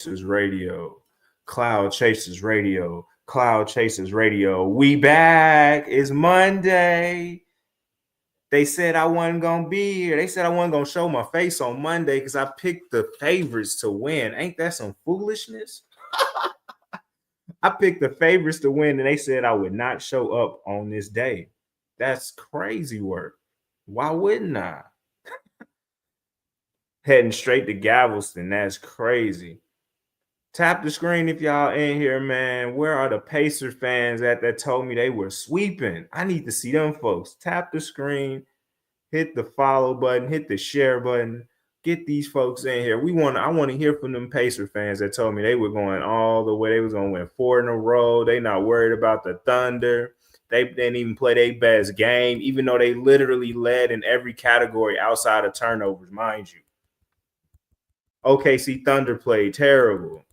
Chasers Radio, Cloud Chasers Radio, Cloud Chasers Radio. We back. It's Monday. They said I wasn't gonna be here. They said I wasn't gonna show my face on Monday because I picked the favorites to win. Ain't that some foolishness? I picked the favorites to win, and they said I would not show up on this day. That's crazy work. Why wouldn't I? Heading straight to Galveston. That's crazy. Tap the screen if y'all in here, man. Where are the Pacer fans at that told me they were sweeping? I need to see them folks. Tap the screen, hit the follow button, hit the share button. Get these folks in here. I want to hear from them Pacer fans that told me they were going all the way. They was going to win 4 in a row. They not worried about the Thunder. They didn't even play their best game, even though they literally led in every category outside of turnovers, mind you. OKC Thunder played terrible.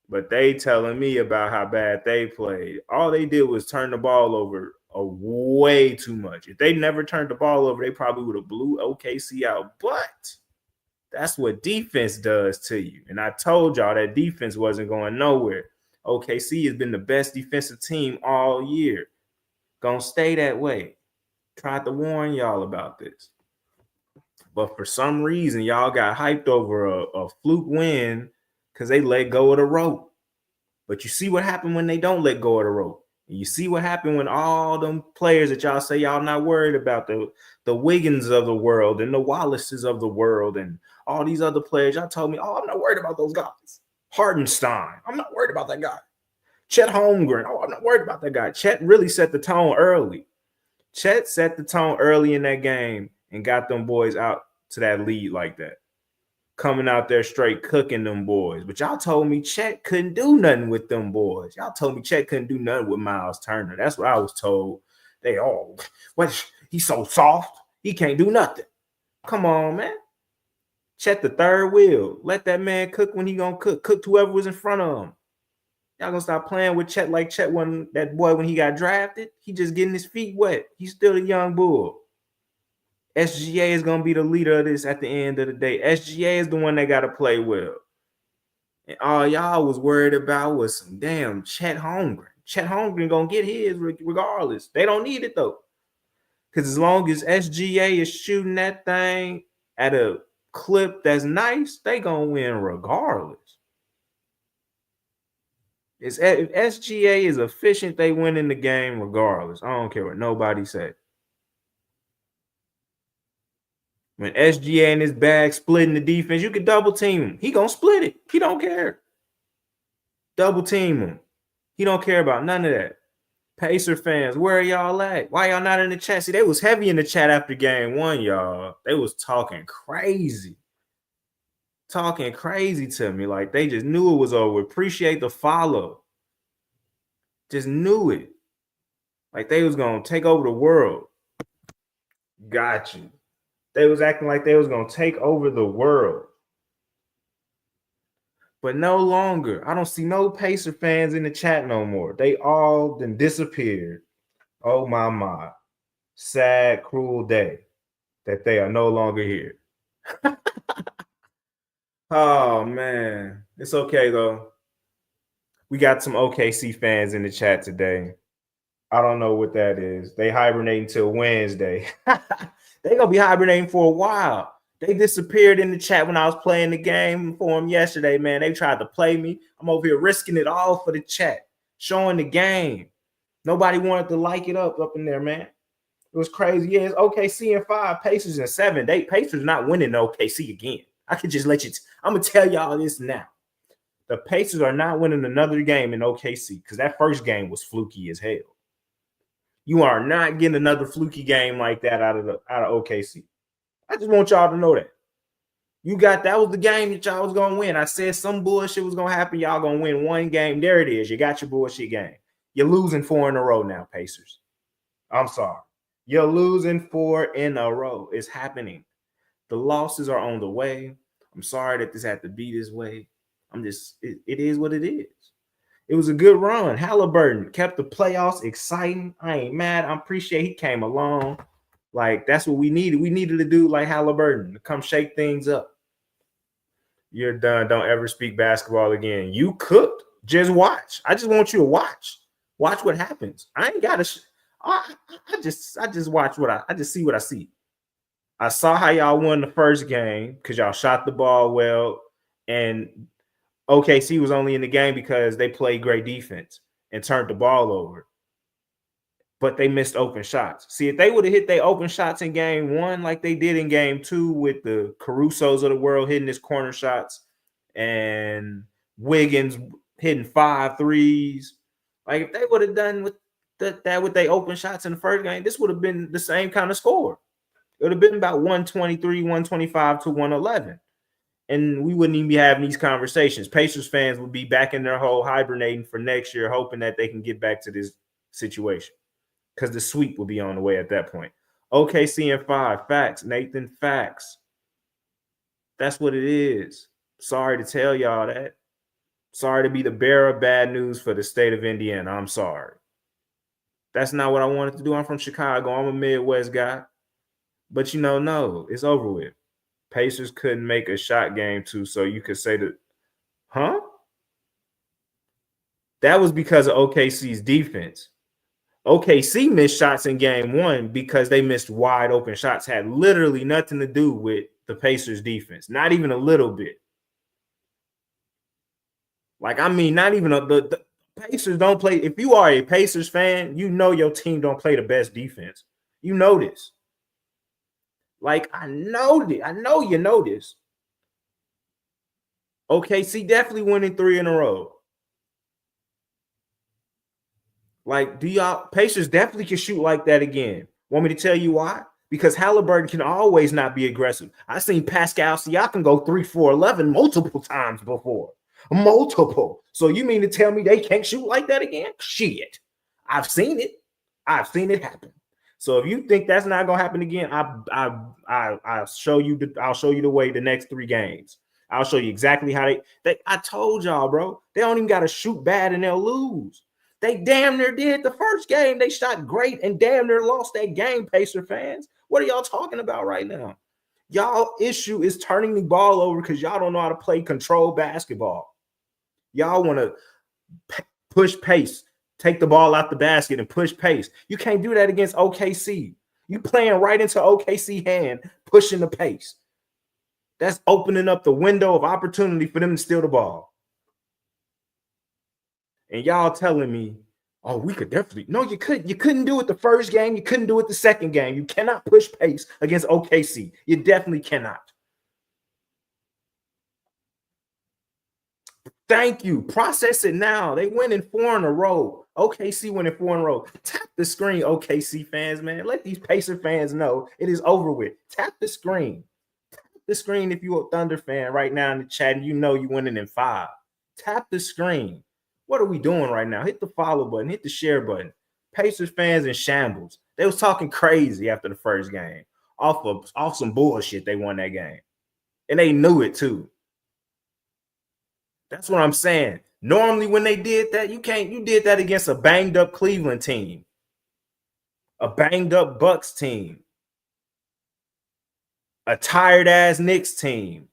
But they telling me about how bad they played. All they did was turn the ball over way too much. If they never turned the ball over, they probably would have blew OKC out. But that's what defense does to you. And I told y'all that defense wasn't going nowhere. OKC has been the best defensive team all year. Gonna stay that way. Tried to warn y'all about this. But for some reason, y'all got hyped over a fluke win because they let go of the rope. But you see what happened when they don't let go of the rope. And you see what happened when all them players that y'all say y'all not worried about, the Wiggins of the world and the Wallaces of the world and all these other players, y'all told me, oh, I'm not worried about those guys. Hardenstein, I'm not worried about that guy. Chet Holmgren, oh, I'm not worried about that guy. Chet really set the tone early. Chet set the tone early in that game and got them boys out to that lead like that. Coming out there straight cooking them boys. But y'all told me Chet couldn't do nothing with them boys. Y'all told me Chet couldn't do nothing with Miles Turner. That's what I was told. He's so soft. He can't do nothing. Come on, man. Chet the third wheel. Let that man cook when he gonna cook. Cook whoever was in front of him. Y'all gonna stop playing with Chet like Chet when that boy when he got drafted. He just getting his feet wet. He's still a young bull. SGA is going to be the leader of this at the end of the day. SGA is the one that got to play well. And all y'all was worried about was some damn Chet Holmgren. Chet Holmgren going to get his regardless. They don't need it, though. Because as long as SGA is shooting that thing at a clip that's nice, they going to win regardless. If SGA is efficient, they win in the game regardless. I don't care what nobody said. When SGA and his bag splitting the defense, you can double team him. He gonna split it. He don't care. Double team him. He don't care about none of that. Pacer fans, where are y'all at? Why y'all not in the chat? See, they was heavy in the chat after game 1, y'all. They was talking crazy. Talking crazy to me. Like they just knew it was over. Appreciate the follow. Just knew it. Like they was gonna take over the world. Got you. They was acting like they was going to take over the world. But no longer. I don't see no Pacer fans in the chat no more. They all then disappeared. Oh, my. Sad, cruel day that they are no longer here. Oh, man. It's okay, though. We got some OKC fans in the chat today. I don't know what that is. They hibernating till Wednesday. They gonna be hibernating for a while. They disappeared in the chat when I was playing the game for them yesterday, man. They tried to play me. I'm over here risking it all for the chat, showing the game. Nobody wanted to like it up in there, man. It was crazy. Yeah, it's OKC in 5, Pacers in 7. Pacers not winning the OKC again. I could just let you. I'm gonna tell y'all this now. The Pacers are not winning another game in OKC because that first game was fluky as hell. You are not getting another fluky game like that out of OKC. I just want y'all to know that. That was the game that y'all was gonna win. I said some bullshit was gonna happen. Y'all gonna win one game. There it is. You got your bullshit game. You're losing 4 in a row now, Pacers. I'm sorry. You're losing 4 in a row. It's happening. The losses are on the way. I'm sorry that this had to be this way. It is what it is. It was a good run. Halliburton kept the playoffs exciting. I ain't mad. I appreciate he came along. Like, that's what we needed. We needed to do like Halliburton to come shake things up. You're done. Don't ever speak basketball again. You cooked. Just watch. I just want you to watch. Watch what happens. I ain't got to. I just watch I just see what I see. I saw how y'all won the first game because y'all shot the ball well, and OKC was only in the game because they played great defense and turned the ball over. But they missed open shots. See, if they would have hit their open shots in game one, like they did in game two with the Carusos of the world hitting his corner shots and Wiggins hitting 5 threes, like if they would have done with that with their open shots in the first game, this would have been the same kind of score. It would have been about 123, 125 to 111. And we wouldn't even be having these conversations. Pacers fans would be back in their hole hibernating for next year, hoping that they can get back to this situation because the sweep will be on the way at that point. OKC in 5. Facts, Nathan. Facts. That's what it is. Sorry to tell y'all that. Sorry to be the bearer of bad news for the state of Indiana. I'm sorry. That's not what I wanted to do. I'm from Chicago. I'm a Midwest guy. But no, it's over with. Pacers couldn't make a shot game too, so you could say that, huh? That was because of OKC's defense. OKC missed shots in game one because they missed wide open shots. Had literally nothing to do with the Pacers defense. Not even a little bit. Like, I mean, not even the Pacers don't play. If you are a Pacers fan, you know your team don't play the best defense. You know this. Like, I know you know this. OKC definitely winning 3 in a row. Like, do y'all Pacers definitely can shoot like that again? Want me to tell you why? Because Halliburton can always not be aggressive. I've seen Pascal Siakam go 3-4-11 multiple times before. Multiple. So you mean to tell me they can't shoot like that again? Shit. I've seen it. I've seen it happen. So if you think that's not gonna happen again, I'll show you the way the next 3 games. I'll show you exactly how they I told y'all, bro. They don't even gotta shoot bad and they'll lose. They damn near did the first game. They shot great and damn near lost that game, Pacer fans. What are y'all talking about right now? Y'all issue is turning the ball over because y'all don't know how to play control basketball. Y'all want to push pace, take the ball out the basket and push pace. You can't do that against OKC. You playing right into OKC hand, pushing the pace. That's opening up the window of opportunity for them to steal the ball. And y'all telling me, oh, we could definitely. No, you couldn't. You couldn't do it the first game. You couldn't do it the second game. You cannot push pace against OKC. You definitely cannot. Thank you. Process it now. They winning 4 in a row. OKC winning 4 in a row. Tap the screen, OKC fans, man. Let these Pacer fans know it is over with. Tap the screen. Tap the screen if you're a Thunder fan right now in the chat and you know you're winning in 5. Tap the screen. What are we doing right now? Hit the follow button. Hit the share button. Pacers fans in shambles. They was talking crazy after the first game. Off some bullshit, they won that game. And they knew it too. That's what I'm saying. Normally when they did that, you did that against a banged up Cleveland team. A banged up Bucks team. A tired ass Knicks team.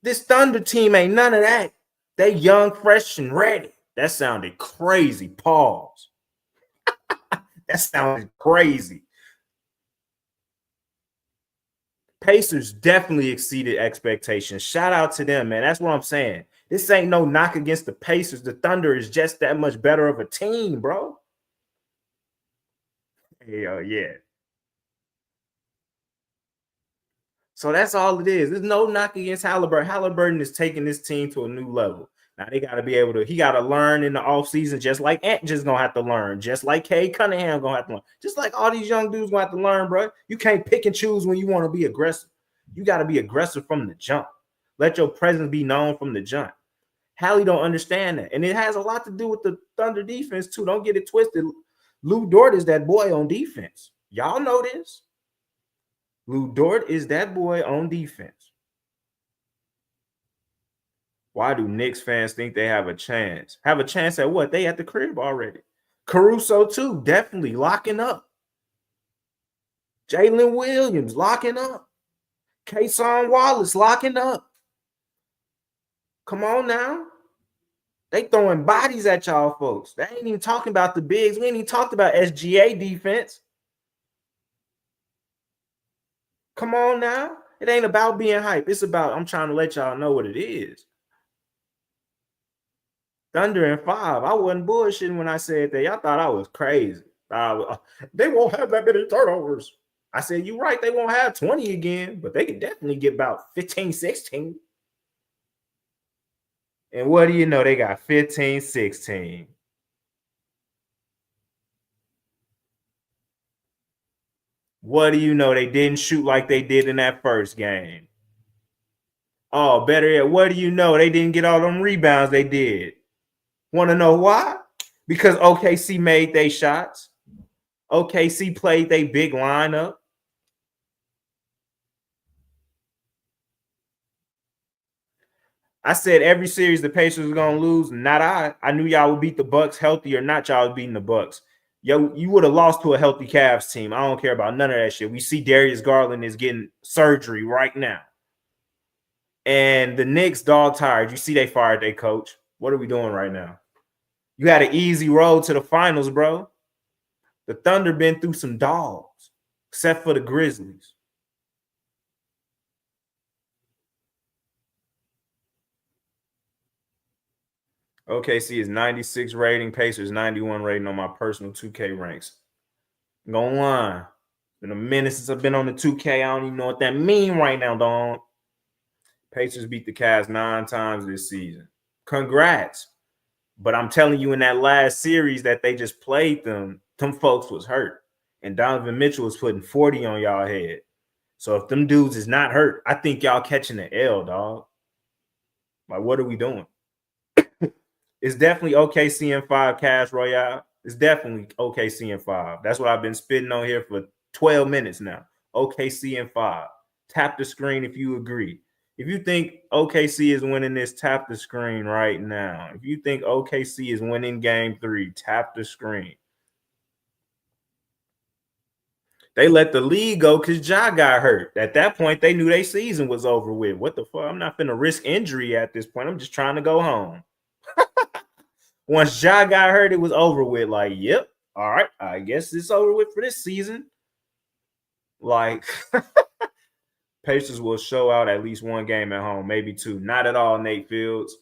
This Thunder team ain't none of that. They young, fresh, and ready. That sounded crazy. Pause. That sounded crazy. Pacers definitely exceeded expectations. Shout out to them, man. That's what I'm saying. This ain't no knock against the Pacers. The Thunder is just that much better of a team, bro. Hell yeah. So that's all it is. There's no knock against Halliburton. Halliburton is taking this team to a new level. Now they got to be able to, he got to learn in the offseason, just like Ant just going to have to learn, just like Cade Cunningham going to have to learn, just like all these young dudes going to have to learn, bro. You can't pick and choose when you want to be aggressive. You got to be aggressive from the jump. Let your presence be known from the jump. Hali don't understand that. And it has a lot to do with the Thunder defense, too. Don't get it twisted. Lou Dort is that boy on defense. Y'all know this. Lou Dort is that boy on defense. Why do Knicks fans think they have a chance? Have a chance at what? They at the crib already. Caruso, too, definitely locking up. Jalen Williams locking up. Kason Wallace locking up. Come on now. They throwing bodies at y'all folks. They ain't even talking about the bigs. We ain't even talked about SGA defense. Come on now. It ain't about being hype. It's about I'm trying to let y'all know what it is. Thunder and 5. I wasn't bullshitting when I said that. Y'all thought I was crazy. They won't have that many turnovers. I said, you're right. They won't have 20 again, but they can definitely get about 15, 16. And what do you know? They got 15, 16. What do you know? They didn't shoot like they did in that first game. Oh, better yet, what do you know? They didn't get all them rebounds they did. Want to know why? Because OKC made their shots. OKC played their big lineup. I said every series the Pacers were gonna lose. Not I. I knew y'all would beat the Bucks, healthy or not. Y'all was beating the Bucks. Yo, you would have lost to a healthy Cavs team. I don't care about none of that shit. We see Darius Garland is getting surgery right now, and the Knicks dog tired. You see they fired their coach. What are we doing right now? You had an easy road to the finals, bro. The Thunder been through some dogs, except for the Grizzlies. OKC is 96 rating, Pacers 91 rating on my personal 2K ranks. I'm gonna lie. Been a minute since I've been on the 2K. I don't even know what that mean right now, dog. Pacers beat the Cavs 9 times this season. Congrats. But I'm telling you, in that last series that they just played them folks was hurt. And Donovan Mitchell was putting 40 on y'all head. So if them dudes is not hurt, I think y'all catching the L, dog. Like, what are we doing? It's definitely OKC and 5 Cash Royale. It's definitely OKC and 5. That's what I've been spitting on here for 12 minutes now. OKC and 5. Tap the screen if you agree. If you think OKC is winning this, tap the screen right now. If you think OKC is winning game 3, tap the screen. They let the league go because Ja got hurt. At that point, they knew their season was over with. What the fuck? I'm not finna risk injury at this point. I'm just trying to go home. Once Ja got hurt, it was over with. Like, yep, all right, I guess it's over with for this season. Like, Pacers will show out at least one game at home, maybe 2. Not at all, Nate Fields,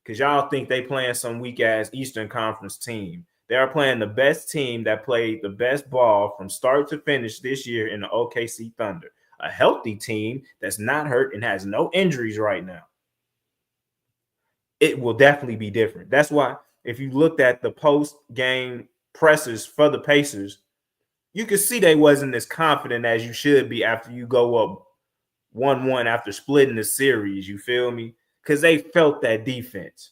because y'all think they playing some weak-ass Eastern Conference team. They are playing the best team that played the best ball from start to finish this year in the OKC Thunder. A healthy team that's not hurt and has no injuries right now. It will definitely be different. That's why if you looked at the post-game pressers for the Pacers, you could see they wasn't as confident as you should be after you go up 1-1 after splitting the series. You feel me? Because they felt that defense.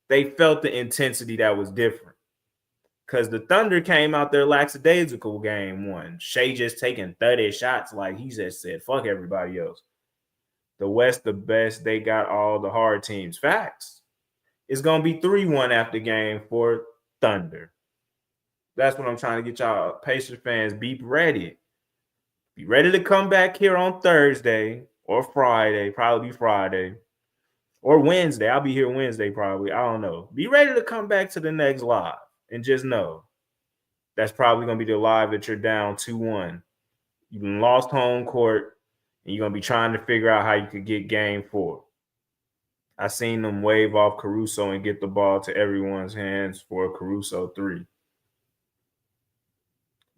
They felt the intensity that was different. Because the Thunder came out there lackadaisical game 1. Shea just taking 30 shots like he just said, fuck everybody else. The West, the best. They got all the hard teams. Facts. It's going to be 3-1 after game 4 Thunder. That's what I'm trying to get y'all Pacers fans. Be ready. Be ready to come back here on Thursday or Friday. Probably Friday. Or Wednesday. I'll be here Wednesday probably. I don't know. Be ready to come back to the next live. And just know that's probably going to be the live that you're down 2-1. You've lost home court. And you're going to be trying to figure out how you could get game 4. I seen them wave off Caruso and get the ball to everyone's hands for Caruso 3.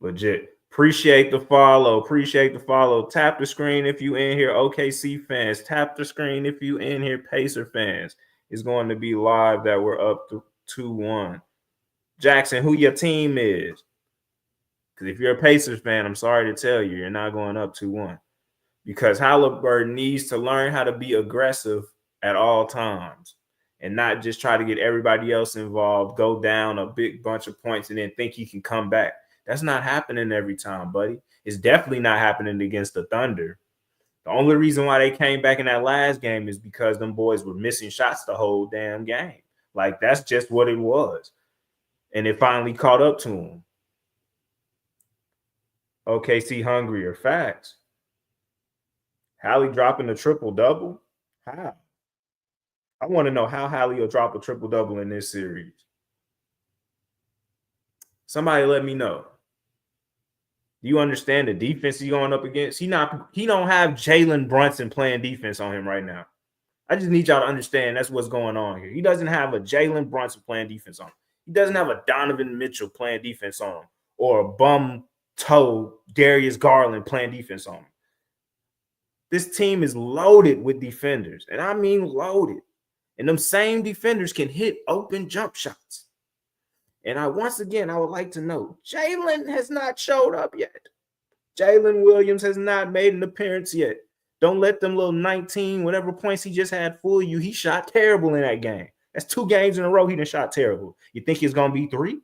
Legit. Appreciate the follow. Appreciate the follow. Tap the screen if you in here, OKC fans. Tap the screen if you in here, Pacer fans. It's going to be live that we're up to 2-1. Jackson, who your team is? Because if you're a Pacers fan, I'm sorry to tell you, you're not going up 2-1. Because Halliburton needs to learn how to be aggressive at all times and not just try to get everybody else involved, go down a big bunch of points, and then think he can come back. That's not happening every time, buddy. It's definitely not happening against the Thunder. The only reason why they came back in that last game is because them boys were missing shots the whole damn game. Like, that's just what it was. And it finally caught up to them. OKC hungrier. Facts. Hali dropping a triple double? How? I want to know how Hali will drop a triple double in this series. Somebody let me know. Do you understand the defense he's going up against? He don't have Jalen Brunson playing defense on him right now. I just need y'all to understand that's what's going on here. He doesn't have a Jalen Brunson playing defense on him. He doesn't have a Donovan Mitchell playing defense on him or a bum toe Darius Garland playing defense on him. This team is loaded with defenders, and I mean loaded. And them same defenders can hit open jump shots. And once again, I would like to know, Jalen has not showed up yet. Jalen Williams has not made an appearance yet. Don't let them little 19, whatever points he just had fool you. He shot terrible in that game. That's 2 games in a row he done shot terrible. You think it's going to be 3?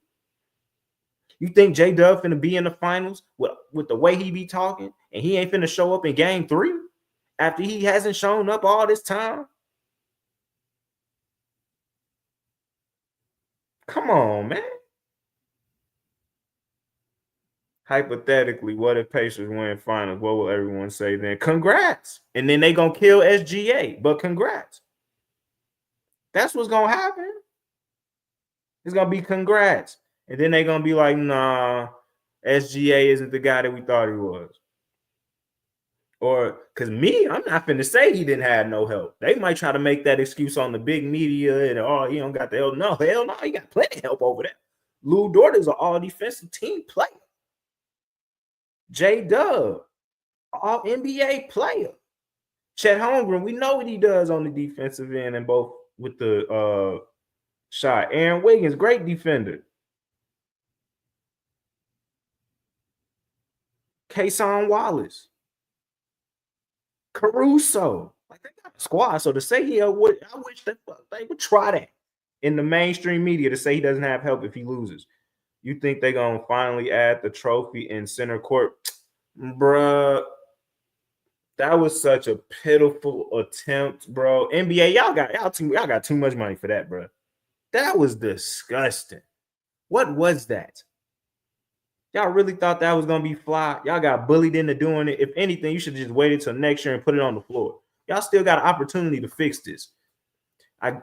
You think J-Dub finna be in the finals with the way he be talking and he ain't finna show up in game 3 after he hasn't shown up all this time? Come on, man. Hypothetically, what if Pacers win finals? What will everyone say then? Congrats. And then they going to kill SGA, but congrats. That's what's going to happen. It's going to be congrats. And then they going to be like, nah, SGA isn't the guy that we thought he was. Or, because I'm not finna say he didn't have no help. They might try to make that excuse on the big media and, oh, he don't got the help. No, hell no, he got plenty of help over there. Lou Dort is an all-defensive team player. J-Dub, all-NBA player. Chet Holmgren, we know what he does on the defensive end and both with the shot. Aaron Wiggins, great defender. Kason Wallace. Caruso. Like, they got a squad. So to say I wish they would try that in the mainstream media to say he doesn't have help if he loses. You think they're going to finally add the trophy in center court? Bruh, that was such a pitiful attempt, bro. NBA, y'all got too much money for that, bro. That was disgusting. What was that? Y'all really thought that was going to be fly? Y'all got bullied into doing it. If anything, you should have just waited till next year and put it on the floor. Y'all still got an opportunity to fix this.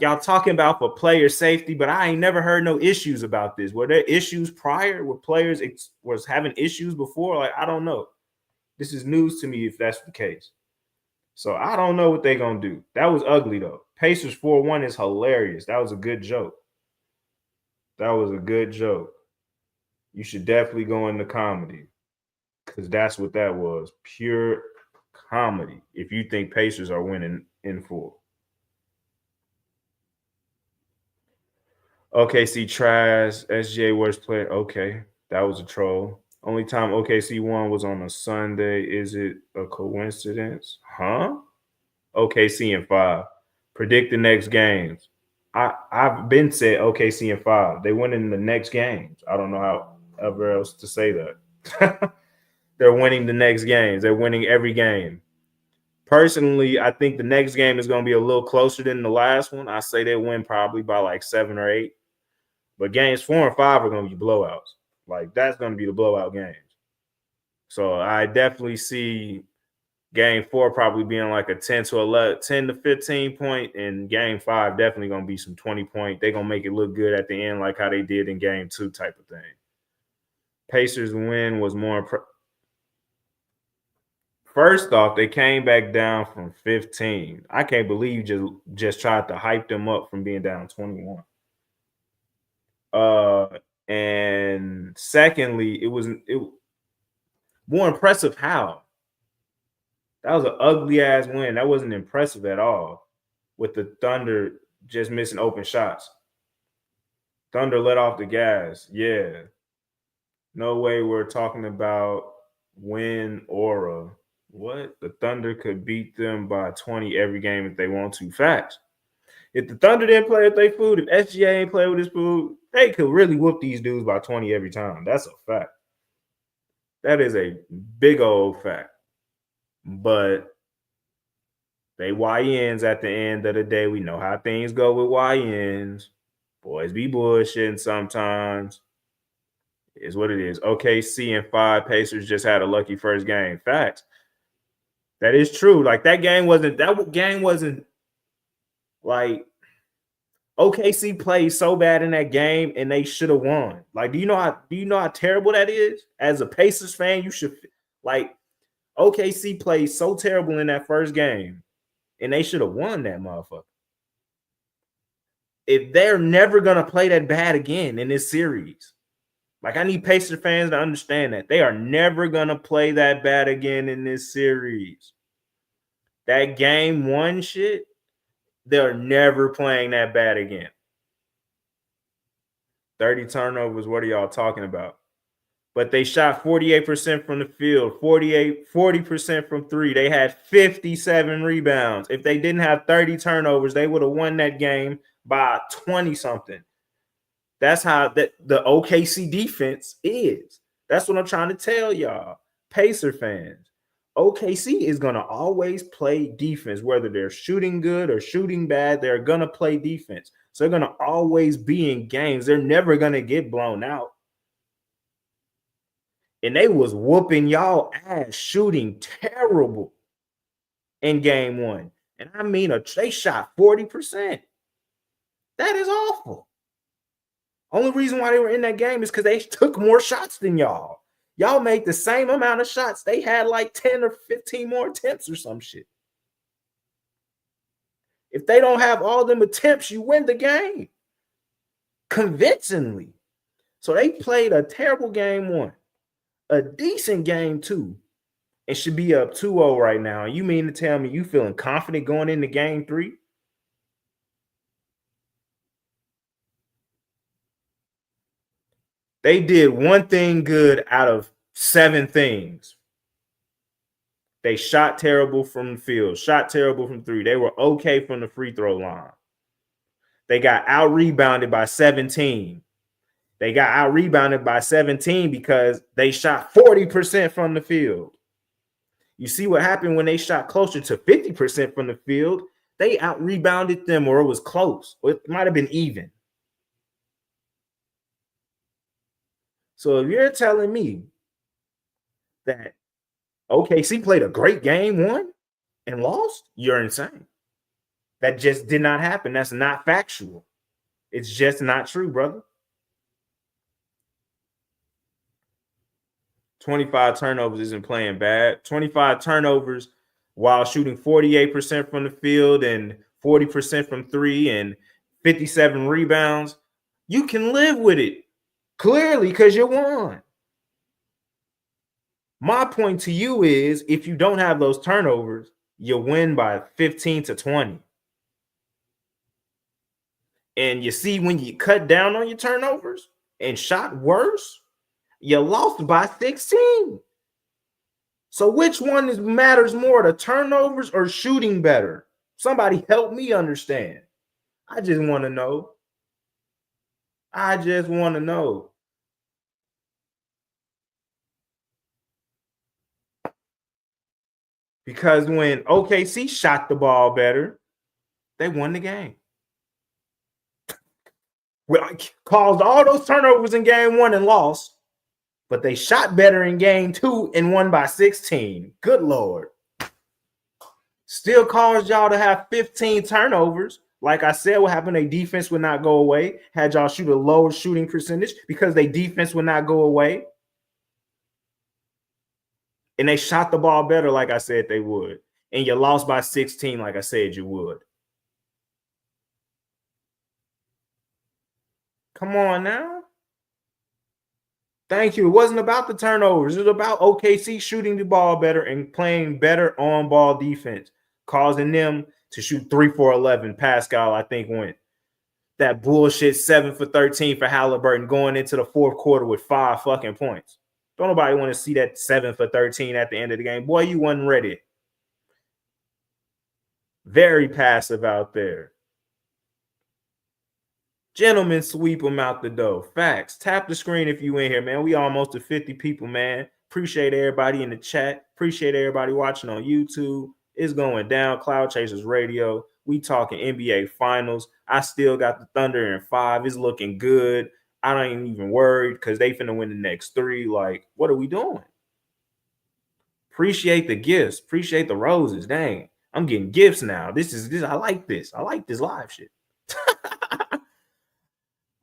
Y'all talking about for player safety, but I ain't never heard no issues about this. Were there issues prior? Were players was having issues before? Like, I don't know. This is news to me if that's the case. So I don't know what they're going to do. That was ugly, though. Pacers 4-1 is hilarious. That was a good joke. That was a good joke. You should definitely go into comedy because that's what that was. Pure comedy if you think Pacers are winning in 4. OKC trash, SGA worst player. Okay, that was a troll. Only time OKC won was on a Sunday. Is it a coincidence? Huh? OKC in 5. Predict the next games. I've been said OKC in 5. They win in the next games. I don't know how ever else to say that. They're winning the next games. They're winning every game. Personally, I think the next game is going to be a little closer than the last one. I say they win probably by like 7 or 8. But games 4 and 5 are going to be blowouts. Like, that's going to be the blowout games. So I definitely see game 4 probably being like a 10 to 15 point, and game 5 definitely going to be some 20 point. They're going to make it look good at the end like how they did in game 2 type of thing. Pacers win was more First off, they came back down from 15. I can't believe you just tried to hype them up from being down 21. And secondly, it was more impressive how. That was an ugly ass win. That wasn't impressive at all. With the Thunder just missing open shots. Thunder let off the gas. Yeah. No way we're talking about win aura. What? The Thunder could beat them by 20 every game if they want to. Facts. If the Thunder didn't play with their food, if SGA ain't play with his food, they could really whoop these dudes by 20 every time. That's a fact. That is a big old fact. But they YNs at the end of the day. We know how things go with YNs. Boys be bullshitting sometimes. Is what it is. OKC and 5 Pacers just had a lucky first game. Facts. That is true. Like that game wasn't like OKC played so bad in that game and they should have won. Like, do you know how terrible that is? As a Pacers fan, you should like OKC played so terrible in that first game and they should have won that motherfucker. If they're never gonna play that bad again in this series. Like, I need Pacer fans to understand that they are never gonna play that bad again in this series. That game one shit, they're never playing that bad again. 30 turnovers, what are y'all talking about? But they shot 48% from the field, 40% from three. They had 57 rebounds. If they didn't have 30 turnovers, they would have won that game by 20 something. That's how the OKC defense is. That's what I'm trying to tell y'all, Pacer fans. OKC is going to always play defense, whether they're shooting good or shooting bad. They're going to play defense. So they're going to always be in games. They're never going to get blown out. And they was whooping y'all ass, shooting terrible in game one. And I mean, they shot 40%. That is awful. Only reason why they were in that game is because they took more shots than y'all. Y'all made the same amount of shots. They had like 10 or 15 more attempts or some shit. If they don't have all them attempts, you win the game convincingly. So they played a terrible game one, a decent game two, and should be up 2-0 right now. You mean to tell me you feeling confident going into game three? They did one thing good out of 7 things. They shot terrible from the field, shot terrible from three. They were okay from the free throw line. They got out rebounded by 17. They got out rebounded by 17 because they shot 40% from the field. You see what happened when they shot closer to 50% from the field? They out rebounded them, or it was close. Or it might have been even. So if you're telling me that OKC played a great game one and lost, you're insane. That just did not happen. That's not factual. It's just not true, brother. 25 turnovers isn't playing bad. 25 turnovers while shooting 48% from the field and 40% from three and 57 rebounds. You can live with it, clearly, because you won. My point to you is, if you don't have those turnovers, you win by 15 to 20. And you see, when you cut down on your turnovers and shot worse, you lost by 16. So which one matters more, the turnovers or shooting better? Somebody help me understand. I just want to know. I just want to know. Because when OKC shot the ball better, they won the game. Caused all those turnovers in game one and lost, but they shot better in game two and won by 16. Good Lord. Still caused y'all to have 15 turnovers. Like I said, what happened? Their defense would not go away. Had y'all shoot a lower shooting percentage because their defense would not go away. And they shot the ball better, like I said they would. And you lost by 16, like I said you would. Come on now. Thank you. It wasn't about the turnovers. It was about OKC shooting the ball better and playing better on-ball defense, causing them to shoot 3 for 11. Pascal, I think, went that bullshit 7 for 13 for Halliburton going into the fourth quarter with 5 fucking points. Don't nobody want to see that 7 for 13 at the end of the game. Boy, you wasn't ready. Very passive out there. Gentlemen, sweep them out the door. Facts. Tap the screen if you in here, man. We almost to 50 people, man. Appreciate everybody in the chat. Appreciate everybody watching on YouTube. It's going down. Cloud Chasers Radio. We talking NBA Finals. I still got the Thunder in 5. It's looking good. I ain't even worried because they finna win the next 3. Like, what are we doing? Appreciate the gifts. Appreciate the roses. Dang, I'm getting gifts now. This is this. I like this. I like this live shit.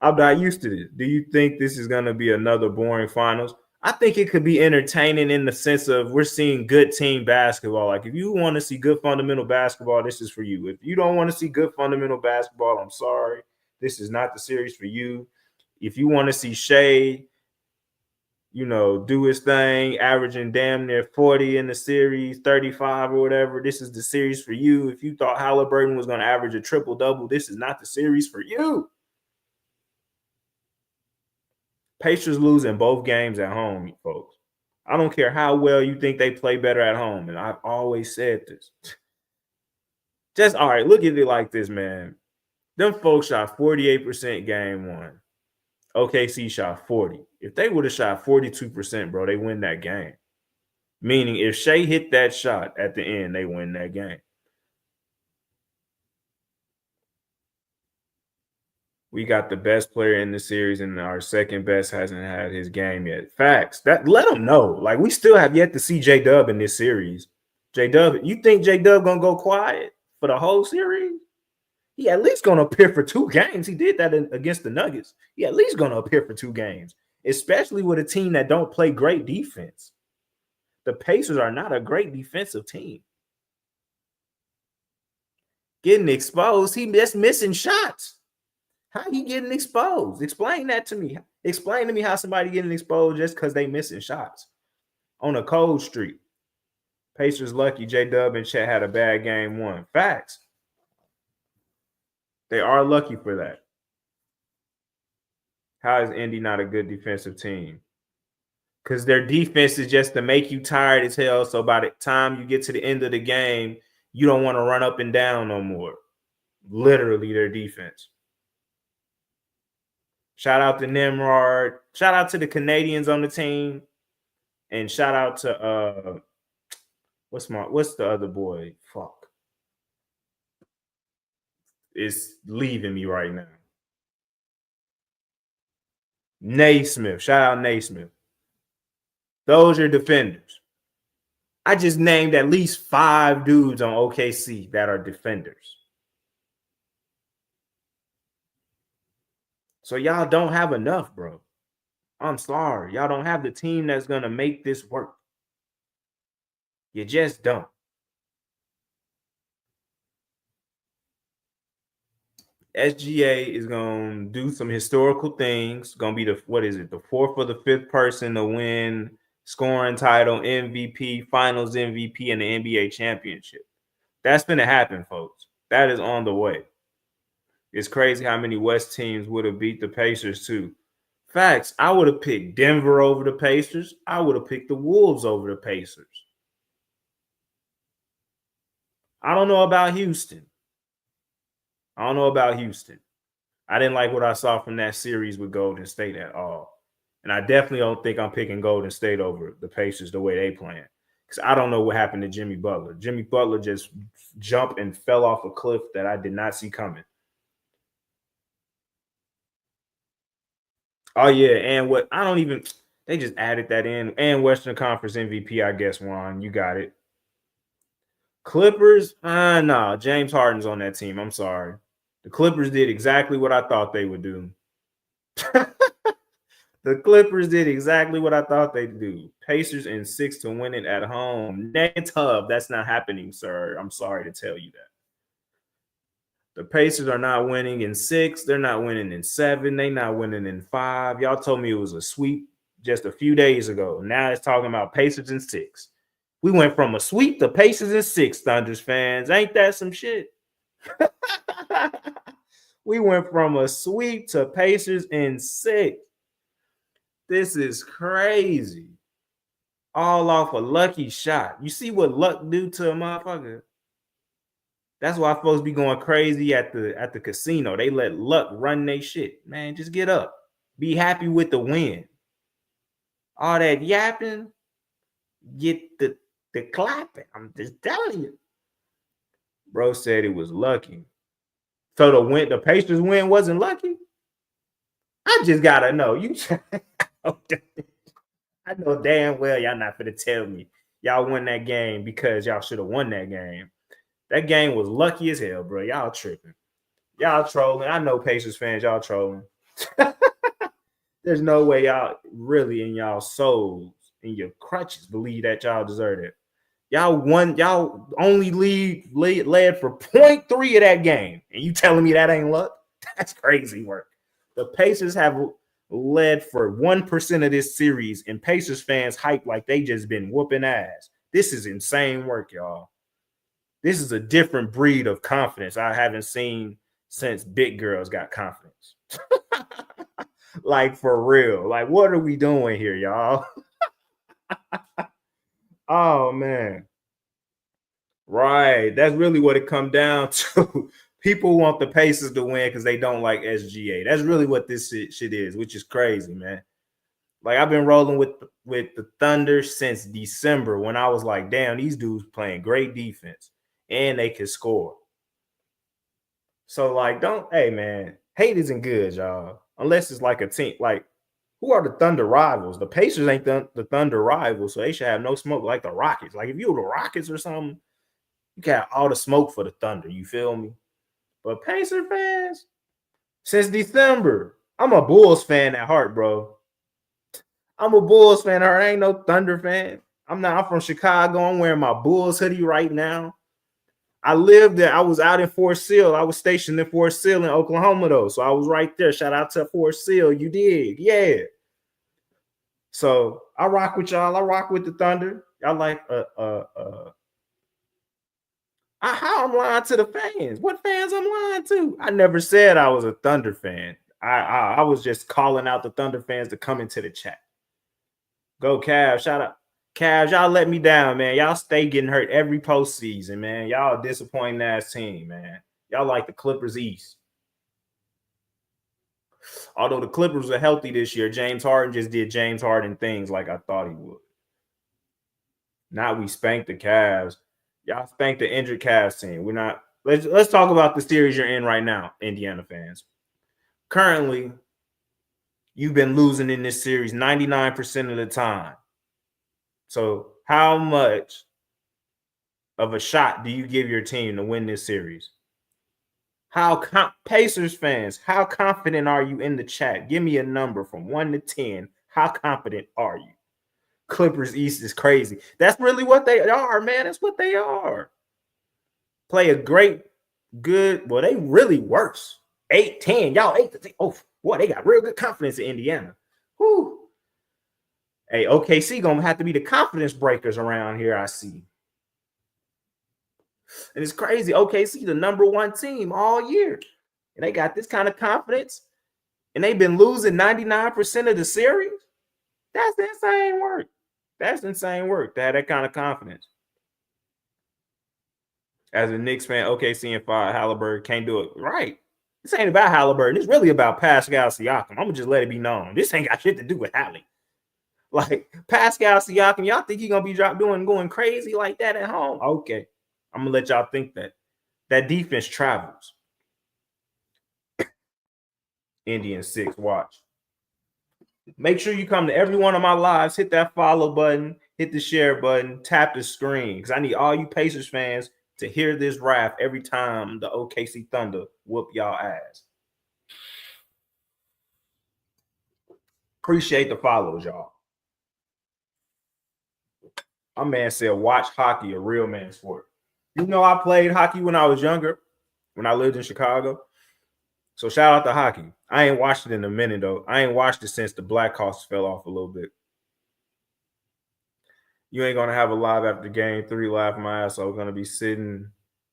I'm not used to this. Do you think this is gonna be another boring finals? I think it could be entertaining in the sense of we're seeing good team basketball. Like if you want to see good fundamental basketball, this is for you. If you don't want to see good fundamental basketball, I'm sorry. This is not the series for you. If you want to see Shea, do his thing, averaging damn near 40 in the series, 35 or whatever, this is the series for you. If you thought Halliburton was going to average a triple-double, this is not the series for you. Pacers losing both games at home, folks. I don't care how well you think they play better at home, and I've always said this. Just, all right, look at it like this, man. Them folks shot 48% game one. OKC shot 40. If they would have shot 42%, bro, they win that game. Meaning if Shea hit that shot at the end, they win that game. We got the best player in the series, and our second best hasn't had his game yet. Facts. That let them know. Like we still have yet to see J-Dub in this series. J-Dub, you think J-Dub gonna go quiet for the whole series? He at least gonna appear for 2 games. He did that against the Nuggets. He at least gonna appear for 2 games, especially with a team that don't play great defense. The Pacers are not a great defensive team. Getting exposed, he just missing shots. How he getting exposed? Explain that to me. Explain to me how somebody getting exposed just because they missing shots on a cold streak. Pacers lucky J-Dub and Chet had a bad game one. Facts. They are lucky for that. How is Indy not a good defensive team? Because their defense is just to make you tired as hell. So by the time you get to the end of the game, you don't want to run up and down no more. Literally their defense. Shout out to Nimrod. Shout out to the Canadians on the team. And shout out to what's the other boy? Fuck. It's leaving me right now. Naismith. Shout out Naismith. Those are defenders. I just named at least 5 dudes on OKC that are defenders. So y'all don't have enough, bro. I'm sorry. Y'all don't have the team that's going to make this work. You just don't. SGA is going to do some historical things. Going to be the 4th or the 5th person to win scoring title, MVP, finals MVP, and the NBA championship. That's going to happen, folks. That is on the way. It's crazy how many West teams would have beat the Pacers too. Facts. I would have picked Denver over the Pacers. I would have picked the Wolves over the Pacers. I don't know about Houston. I didn't like what I saw from that series with Golden State at all. And I definitely don't think I'm picking Golden State over the Pacers the way they playing. Because I don't know what happened to Jimmy Butler. Jimmy Butler just jumped and fell off a cliff that I did not see coming. Oh, yeah. And they just added that in. And Western Conference MVP, I guess, Juan. You got it. Clippers? No. James Harden's on that team. I'm sorry. The Clippers did exactly what I thought they would do. The Clippers did exactly what I thought they'd do. Pacers in 6 to win it at home. Negative. That's not happening, sir. I'm sorry to tell you that. The Pacers are not winning in 6. They're not winning in 7. They're not winning in 5. Y'all told me it was a sweep just a few days ago. Now it's talking about Pacers in 6. We went from a sweep to Pacers in 6, Thunders fans. Ain't that some shit? We went from a sweep to Pacers in 6. This is crazy. All off a lucky shot. You see what luck do to a motherfucker? That's why folks be going crazy at the casino. They let luck run their shit. Man, just get up. Be happy with the win. All that yapping, get the clapping. I'm just telling you. Bro said it was lucky. So the Pacers win wasn't lucky? I just gotta know. I know damn well y'all not gonna tell me. y'all won that game because y'all should have won that game. That game was lucky as hell, bro. Y'all tripping. Y'all trolling. I know Pacers fans, y'all trolling. There's no way y'all really in y'all souls, in your crutches, believe that y'all deserve it. Y'all won, y'all only led for 0.3 of that game. And you telling me that ain't luck? That's crazy work. The Pacers have led for 1% of this series, and Pacers fans hype like they just been whooping ass. This is insane work, y'all. This is a different breed of confidence I haven't seen since big girls got confidence. Like, for real. Like, what are we doing here, y'all? Oh, man. Right. That's really what it come down to. People want the Pacers to win because they don't like SGA. That's really what this shit is, which is crazy, man. Like, I've been rolling with the Thunder since December when I was like, damn, these dudes playing great defense and they can score. So, like, hey, man, hate isn't good, y'all. Unless it's like a team. Like, who are the Thunder rivals? The Pacers ain't the Thunder rivals, so they should have no smoke like the Rockets. Like, if you were the Rockets or something, you got all the smoke for the Thunder. You feel me? But Pacer fans, since December, I'm a Bulls fan at heart, bro. I'm a Bulls fan at heart. I ain't no Thunder fan. I'm from Chicago. I'm wearing my Bulls hoodie right now. I lived there. I was out in Fort Sill. I was stationed in Fort Sill in Oklahoma, though. So I was right there. Shout out to Fort Sill. You did. Yeah. So I rock with y'all. I rock with the Thunder. Y'all like how I'm lying to the fans? What fans I'm lying to? I never said I was a Thunder fan. I was just calling out the Thunder fans to come into the chat. Go Cavs. Shout out. Cavs, y'all let me down, man. Y'all stay getting hurt every postseason, man. Y'all a disappointing ass team, man. Y'all like the Clippers East. Although the Clippers are healthy this year, James Harden just did James Harden things like I thought he would. Now we spanked the Cavs. Y'all spanked the injured Cavs team. We're not. Let's talk about the series you're in right now, Indiana fans. Currently, you've been losing in this series 99% of the time. So how much of a shot do you give your team to win this series? Pacers fans, how confident are you in the chat? Give me a number from 1 to 10. How confident are you? Clippers East is crazy. That's really what they are, man. That's what they are. Play a good, well, they really worse. 8-10. Y'all 8-10. Oh, boy, they got real good confidence in Indiana. Whew. Hey, OKC gonna have to be the confidence breakers around here, I see. And it's crazy. OKC, the number 1 team all year. And they got this kind of confidence. And they've been losing 99% of the series. That's insane work. That's insane work to have that kind of confidence. As a Knicks fan, OKC and 5, Halliburton can't do it. Right. This ain't about Halliburton. It's really about Pascal Siakam. I'm going to just let it be known. This ain't got shit to do with Hali. Like, Pascal Siakam, y'all think he's going to be going crazy like that at home? Okay. I'm going to let y'all think that. That defense travels. Indian 6, watch. Make sure you come to every one of my lives. Hit that follow button. Hit the share button. Tap the screen. Because I need all you Pacers fans to hear this wrath every time the OKC Thunder whoop y'all ass. Appreciate the follows, y'all. My man said, watch hockey, a real man sport. You know, I played hockey when I was younger, when I lived in Chicago. So shout out to hockey. I ain't watched it in a minute, though. I ain't watched it since the Blackhawks fell off a little bit. You ain't going to have a live after game 3 live my ass. So I'm going to be sitting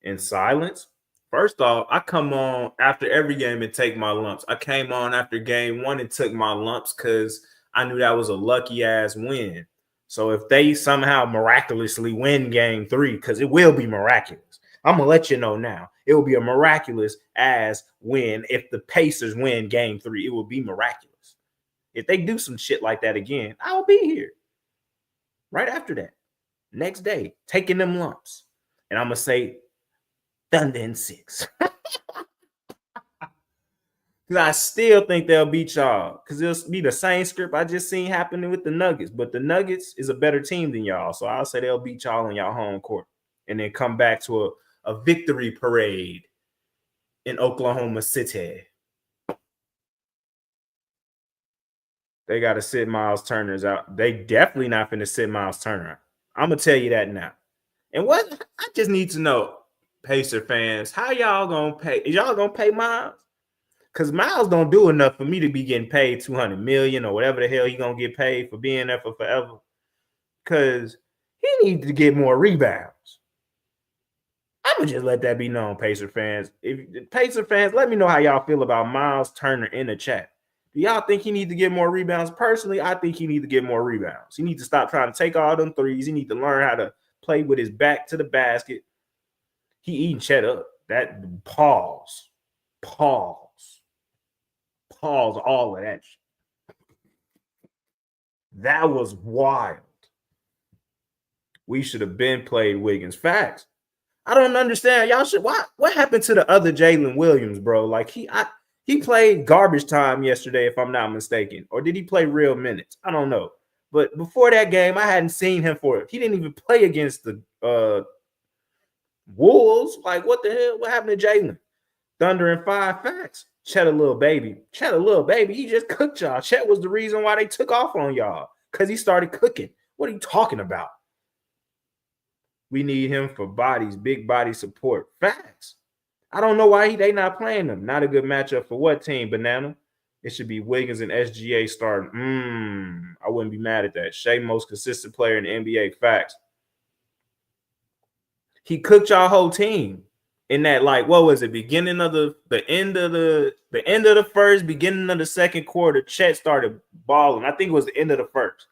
in silence. First off, I come on after every game and take my lumps. I came on after game 1 and took my lumps because I knew that was a lucky ass win. So if they somehow miraculously win game 3, because it will be miraculous, I'm going to let you know now. It will be a miraculous ass win. If the Pacers win game 3, it will be miraculous. If they do some shit like that again, I'll be here. Right after that, next day, taking them lumps. And I'm going to say, Thunder in 6. Because I still think they'll beat y'all because it'll be the same script I just seen happening with the Nuggets. But the Nuggets is a better team than y'all. So I'll say they'll beat y'all on y'all home court and then come back to a victory parade in Oklahoma City. They got to sit Miles Turner's out. They definitely not finna sit Miles Turner. I'm going to tell you that now. And what I just need to know, Pacer fans, how y'all going to pay? Is y'all going to pay Miles? Because Miles don't do enough for me to be getting paid $200 million or whatever the hell he going to get paid for being there for forever. Because he needs to get more rebounds. I'm going to just let that be known, Pacer fans. If Pacer fans, let me know how y'all feel about Miles Turner in the chat. Do y'all think he needs to get more rebounds? Personally, I think he needs to get more rebounds. He needs to stop trying to take all them threes. He needs to learn how to play with his back to the basket. He eating Chet up. That pause all of that shit. That was wild. We should have been played Wiggins. Facts. I don't understand. Y'all should. What happened to the other Jalen Williams, bro? Like he played garbage time yesterday, if I'm not mistaken. Or did he play real minutes? I don't know. But before that game, I hadn't seen him for it. He didn't even play against the Wolves. Like, what the hell? What happened to Jalen? Thunder and 5 facts. Chet a little baby. He just cooked y'all. Chet was the reason why they took off on y'all. Because he started cooking. What are you talking about? We need him for bodies, big body support. Facts. I don't know why they not playing them. Not a good matchup for what team, Banana? It should be Wiggins and SGA starting. I wouldn't be mad at that. Shea, most consistent player in the NBA. Facts. He cooked y'all whole team in that, like, what was it? Beginning of the end of the first, beginning of the second quarter, Chet started balling. I think it was the end of the first.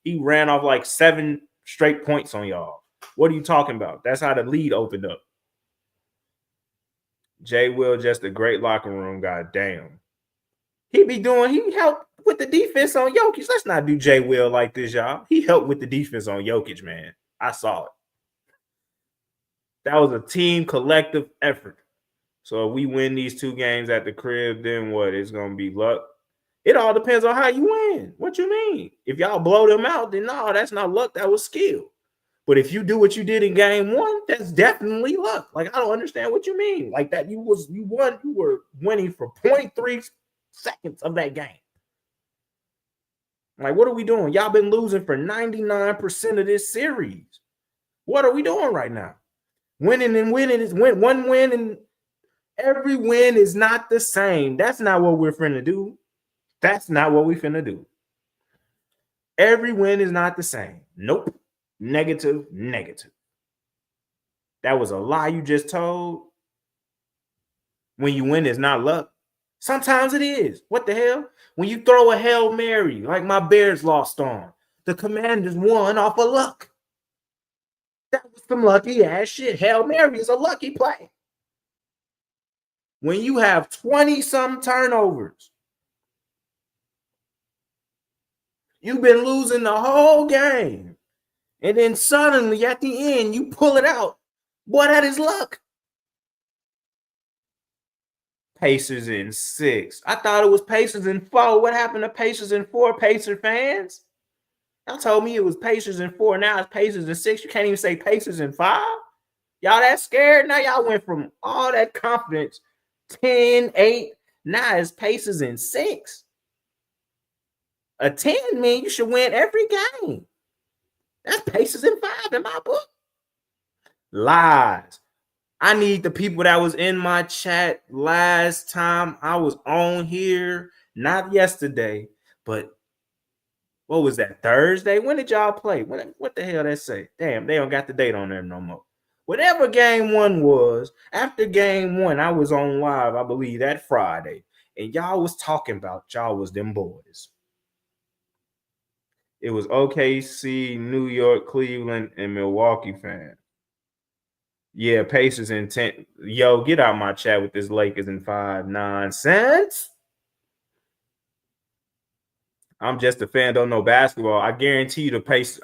He ran off like 7 straight points on y'all. What are you talking about? That's how the lead opened up. Jay Will, just a great locker room guy. Damn. He helped with the defense on Jokic. Let's not do Jay Will like this, y'all. He helped with the defense on Jokic, man. I saw it. That was a team collective effort. So if we win these 2 games at the crib, then what? It's going to be luck. It all depends on how you win. What you mean? If y'all blow them out, then no, that's not luck. That was skill. But if you do what you did in game 1, that's definitely luck. Like, I don't understand what you mean. Like that, you were winning for 0.3 seconds of that game. Like, what are we doing? Y'all been losing for 99% of this series. What are we doing right now? Winning is one win, and every win is not the same. That's not what we're finna do. That's not what we finna do. Every win is not the same. Nope. Negative. That was a lie you just told. When you win, it's not luck. Sometimes it is. What the hell? When you throw a Hail Mary, like my Bears lost on, the Commanders won off of luck. That was some lucky ass shit. Hail Mary is a lucky play. When you have 20-some turnovers, you've been losing the whole game. And then suddenly at the end, you pull it out. Boy, that is luck. Pacers in 6. I thought it was Pacers in 4. What happened to Pacers in 4, Pacer fans? Y'all told me it was Pacers in 4. Now it's Pacers in 6. You can't even say Pacers in 5. Y'all that scared? Now y'all went from all that confidence, 10, 8. Now it's Pacers in 6. A 10 mean you should win every game. That's Pacers in 5 in my book. Lies. I need the people that was in my chat last time I was on here, not yesterday, but what was that, Thursday? When did y'all play? What the hell that say? Damn, they don't got the date on there no more. Whatever game 1 was, after game 1, I was on live, I believe, that Friday, and y'all was talking about y'all was them boys. It was OKC, New York, Cleveland, and Milwaukee fans. Yeah, Pacers in 10. Yo, get out my chat with this Lakers in 5 nonsense. I'm just a fan, don't know basketball. I guarantee you the Pacers.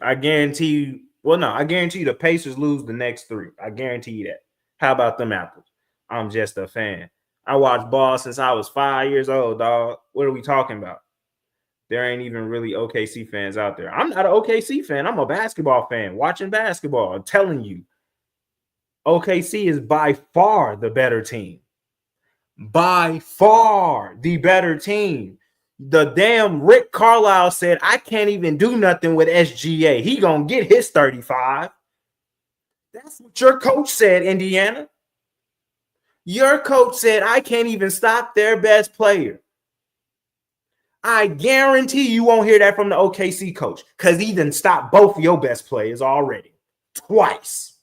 I guarantee you. Well, no, I guarantee you the Pacers lose the next 3. I guarantee you that. How about them apples? I'm just a fan. I watched ball since I was 5 years old, dog. What are we talking about? There ain't even really OKC fans out there. I'm not an OKC fan. I'm a basketball fan watching basketball. I'm telling you, OKC is by far the better team. By far the better team. The damn Rick Carlisle said, I can't even do nothing with SGA. He gonna get his 35. That's what your coach said, Indiana. Your coach said, I can't even stop their best player. I guarantee you won't hear that from the OKC coach because he done stopped both of your best players already. Twice.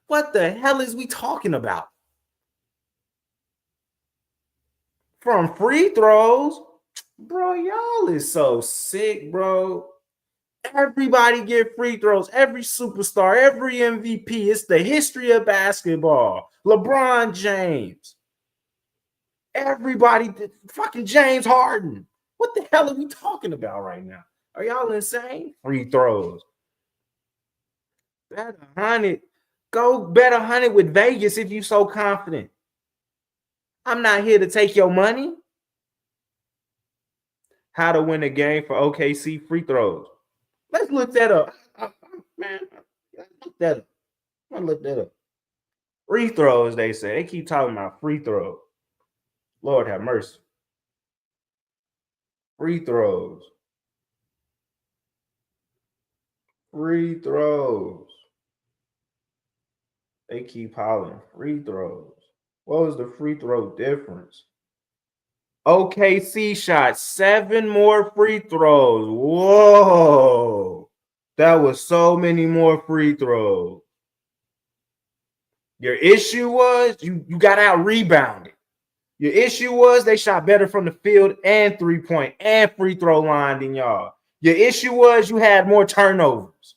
What the hell is we talking about? From free throws? Bro, y'all is so sick, bro. Everybody get free throws. Every superstar, every MVP. It's the history of basketball. LeBron James. Everybody, fucking James Harden. What the hell are we talking about right now? Are y'all insane? Free throws. Bet 100. Go bet 100 with Vegas if you so confident. I'm not here to take your money. How to win a game for OKC free throws. Let's look that up. Man, let's look that up. I'm gonna look that up. Free throws, they say. They keep talking about free throws. Lord have mercy. Free throws. Free throws. They keep hollering free throws. What was the free throw difference? OKC shot 7 more free throws. Whoa. That was so many more free throws. Your issue was you got out rebounded. Your issue was they shot better from the field and 3-point and free throw line than y'all. Your issue was you had more turnovers.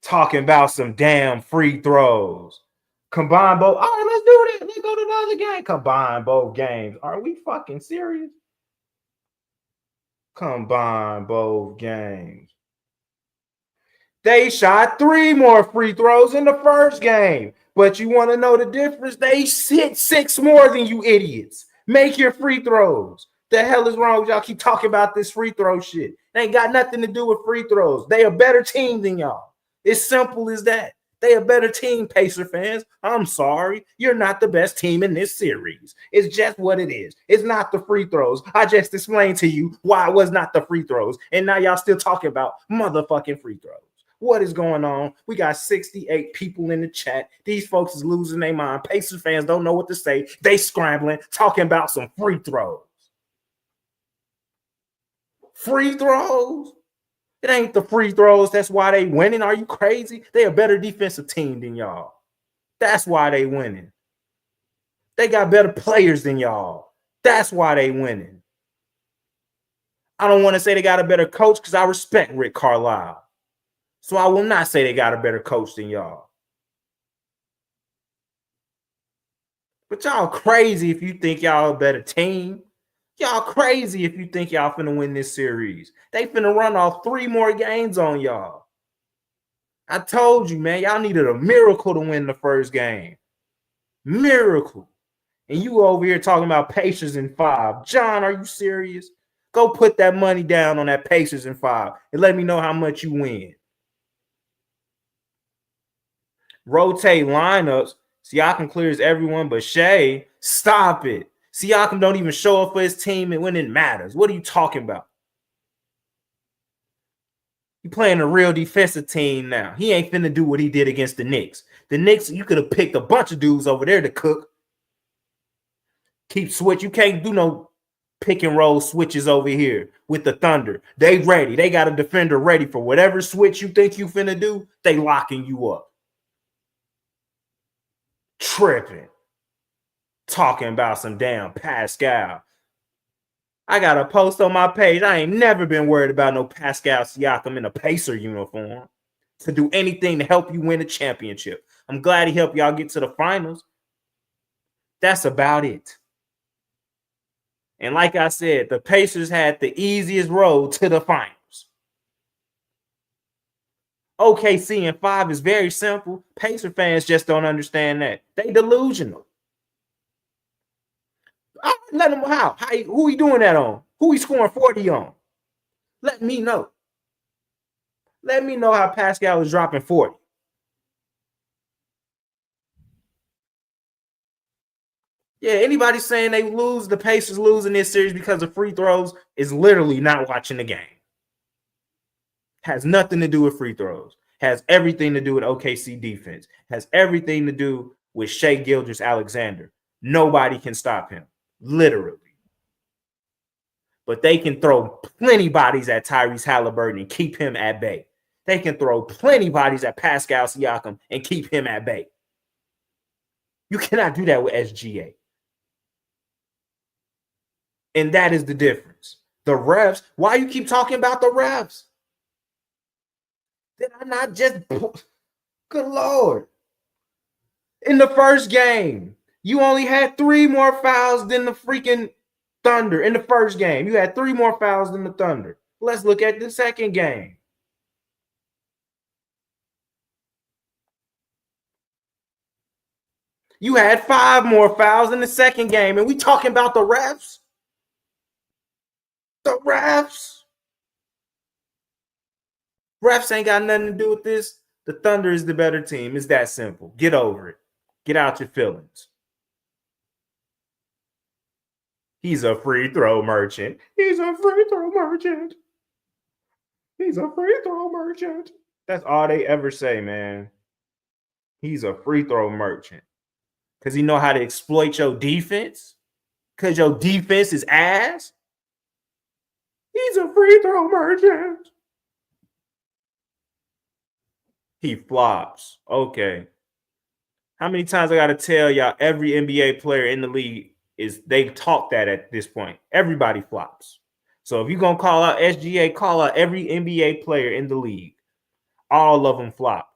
Talking about some damn free throws. Combine both. All right, let's do this. Let's go to another game. Combine both games. Are we fucking serious? Combine both games. They shot 3 more free throws in the first game. But you want to know the difference? They hit 6 more than you idiots. Make your free throws. The hell is wrong with y'all? Keep talking about this free throw shit. They ain't got nothing to do with free throws. They a better team than y'all. It's simple as that. They a better team, Pacer fans. I'm sorry. You're not the best team in this series. It's just what it is. It's not the free throws. I just explained to you why it was not the free throws. And now y'all still talking about motherfucking free throws. What is going on? We got 68 people in the chat. These folks is losing their mind. Pacers fans don't know what to say. They scrambling, talking about some free throws. Free throws? It ain't the free throws. That's why they winning. Are you crazy? They a better defensive team than y'all. That's why they winning. They got better players than y'all. That's why they winning. I don't want to say they got a better coach because I respect Rick Carlisle. So I will not say they got a better coach than y'all. But y'all crazy if you think y'all a better team. Y'all crazy if you think y'all finna win this series. They finna run off 3 more games on y'all. I told you, man, y'all needed a miracle to win the first game. Miracle. And you over here talking about Pacers in 5. John, are you serious? Go put that money down on that Pacers in 5 and let me know how much you win. Rotate lineups. Siakam clears everyone but Shea. Stop it. Siakam don't even show up for his team and when it matters. What are you talking about? He playing a real defensive team now. He ain't finna do what he did against the Knicks. The Knicks, you could have picked a bunch of dudes over there to cook. Keep switch. You can't do no pick and roll switches over here with the Thunder. They ready. They got a defender ready for whatever switch you think you finna do. They locking you up. Tripping. Talking about some damn Pascal. I got a post on my page. I ain't never been worried about no Pascal Siakam in a Pacer uniform to do anything to help you win a championship. I'm glad he helped y'all get to the finals. That's about it. And like I said, the Pacers had the easiest road to the finals. OKC in 5 is very simple. Pacer fans just don't understand that. They delusional. Let them how? Who he doing that on? Who he scoring 40 on? Let me know. Let me know how Pascal is dropping 40. Yeah, anybody saying they lose, the Pacers losing this series because of free throws is literally not watching the game. Has nothing to do with free throws. Has everything to do with OKC defense. Has everything to do with Shai Gilgeous-Alexander. Nobody can stop him, literally. But they can throw plenty bodies at Tyrese Halliburton and keep him at bay. They can throw plenty bodies at Pascal Siakam and keep him at bay. You cannot do that with SGA. And that is the difference. The refs, why you keep talking about the refs? Did I not just, good Lord. In the first game, you only had 3 more fouls than the freaking Thunder. In the first game, you had 3 more fouls than the Thunder. Let's look at the second game. You had 5 more fouls in the second game, and we talking about the refs? The refs. Refs ain't got nothing to do with this. The Thunder is the better team. It's that simple. Get over it. Get out your feelings. He's a free throw merchant. He's a free throw merchant. He's a free throw merchant. That's all they ever say, man. He's a free throw merchant. Because he know how to exploit your defense. Because your defense is ass. He's a free throw merchant. He flops. Okay. How many times I got to tell y'all every NBA player in the league they talk that at this point. Everybody flops. So if you're going to call out SGA, call out every NBA player in the league. All of them flop.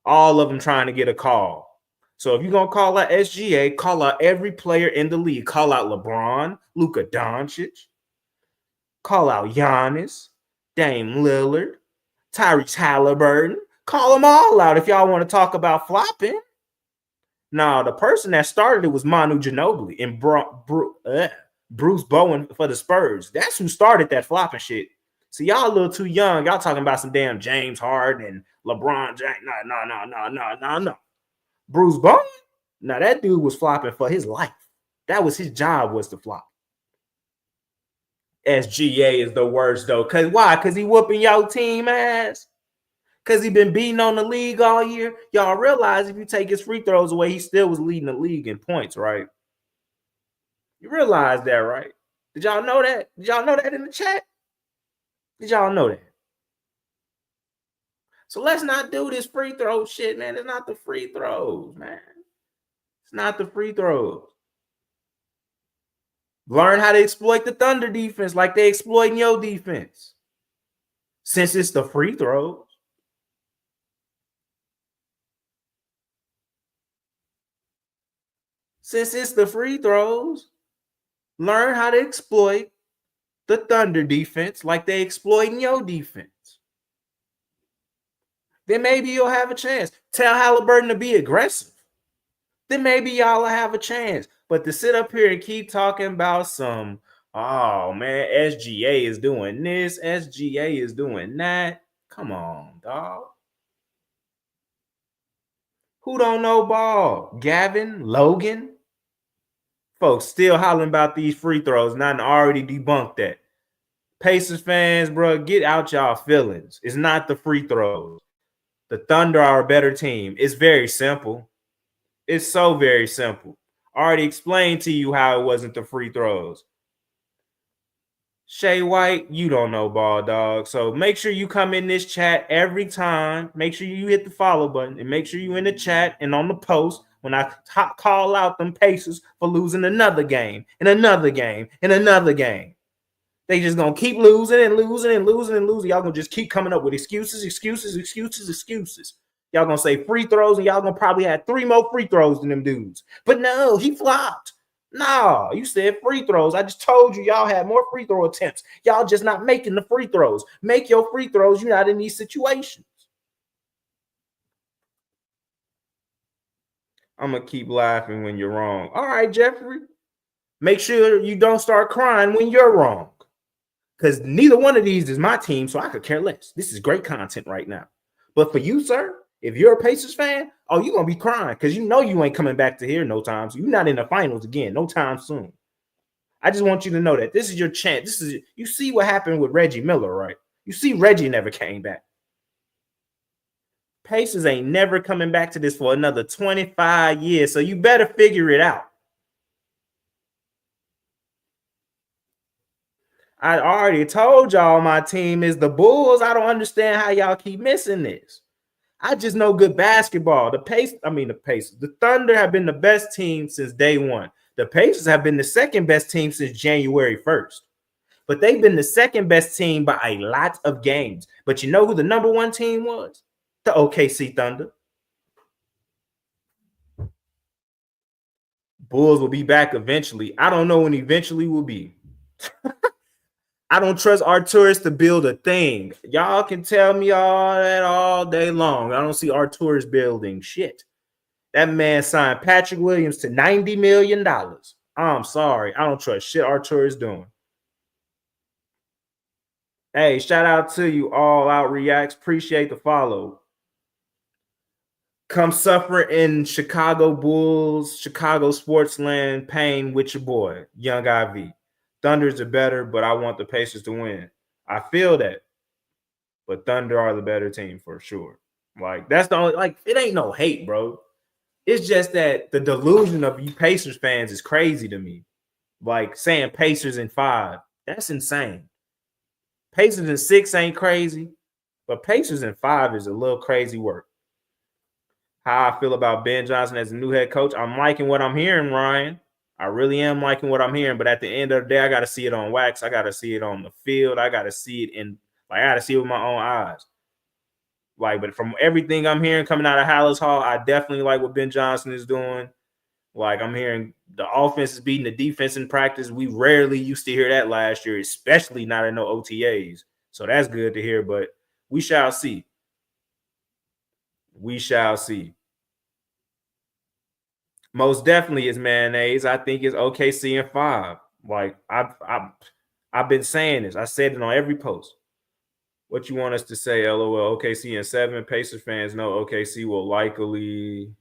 All of them trying to get a call. So if you're going to call out SGA, call out every player in the league. Call out LeBron, Luka Doncic. Call out Giannis, Dame Lillard, Tyrese Halliburton. Call them all out if y'all want to talk about flopping. Now, the person that started it was Manu Ginobili and Bruce Bowen for the Spurs. That's who started that flopping shit. So y'all a little too young. Y'all talking about some damn James Harden and LeBron James. No. Bruce Bowen? Now, that dude was flopping for his life. That was his job, was to flop. SGA is the worst, though. Because why? Because he whooping your team ass? Because he been beating on the league all year? Y'all realize if you take his free throws away, he still was leading the league in points, right? You realize that, right? Did y'all know that? Did y'all know that in the chat? Did y'all know that? So let's not do this free throw shit, man. It's not the free throws, man. It's not the free throws. Learn how to exploit the Thunder defense like they exploiting your defense. Since it's the free throws. Since it's the free throws, learn how to exploit the Thunder defense like they exploiting your defense. Then maybe you'll have a chance. Tell Halliburton to be aggressive. Then maybe y'all will have a chance. But to sit up here and keep talking about some, oh man, SGA is doing this, SGA is doing that. Come on, dog. Who don't know ball? Gavin, Logan? Folks still hollering about these free throws, not already debunked that. Pacers fans, bro, get out y'all feelings. It's not the free throws. The Thunder are a better team. It's very simple. It's so very simple. I already explained to you how it wasn't the free throws. Shay White, you don't know ball, dog. So make sure you come in this chat every time. Make sure you hit the follow button and make sure you in the chat and on the post when I call out them Pacers for losing another game and another game and another game. They just going to keep losing and losing and losing and losing. Y'all going to just keep coming up with excuses. Y'all going to say free throws, and y'all going to probably have 3 more free throws than them dudes. But no, he flopped. No, you said free throws. I just told you y'all had more free throw attempts. Y'all just not making the free throws. Make your free throws. You're not in these situations. I'm gonna keep laughing when you're wrong. All right, Jeffrey. Make sure you don't start crying when you're wrong. Because neither one of these is my team, so I could care less. This is great content right now. But for you, sir, if you're a Pacers fan, oh, you're gonna be crying because you know you ain't coming back to here no time. So you're not in the finals again, no time soon. I just want you to know that this is your chance. This is you see what happened with Reggie Miller, right? You see Reggie never came back. Pacers ain't never coming back to this for another 25 years. So you better figure it out. I already told y'all my team is the Bulls. I don't understand how y'all keep missing this. I just know good basketball. The Pacers. The Thunder have been the best team since day one. The Pacers have been the second best team since January 1st. But they've been the second best team by a lot of games. But you know who the number one team was? The OKC Thunder. Bulls will be back eventually. I don't know when eventually will be. I don't trust Arturis to build a thing. Y'all can tell me all that all day long. I don't see Arturis building shit. That man signed Patrick Williams to $90 million. I'm sorry. I don't trust shit Arturis doing. Hey, shout out to you, All Out Reacts. Appreciate the follow. Come suffer in Chicago Bulls, Chicago Sportsland pain with your boy, Young IV. Thunders are better, but I want the Pacers to win. I feel that. But Thunder are the better team for sure. Like, that's the only, like, it ain't no hate, bro. It's just that the delusion of you Pacers fans is crazy to me. Like, saying Pacers in 5, that's insane. Pacers in 6 ain't crazy, but Pacers in 5 is a little crazy work. How I feel about Ben Johnson as a new head coach, I'm liking what I'm hearing, Ryan. I really am liking what I'm hearing, but at the end of the day, I got to see it on wax. I got to see it on the field. I got to see it I got to see it with my own eyes. Like, but from everything I'm hearing coming out of Hallis Hall, I definitely like what Ben Johnson is doing. Like, I'm hearing the offense is beating the defense in practice. We rarely used to hear that last year, especially not in no OTAs. So that's good to hear, but we shall see. We shall see. Most definitely is mayonnaise. I think it's OKC in 5. Like, I've been saying this. I said it on every post. What you want us to say, LOL? OKC in 7. Pacers fans know OKC will likely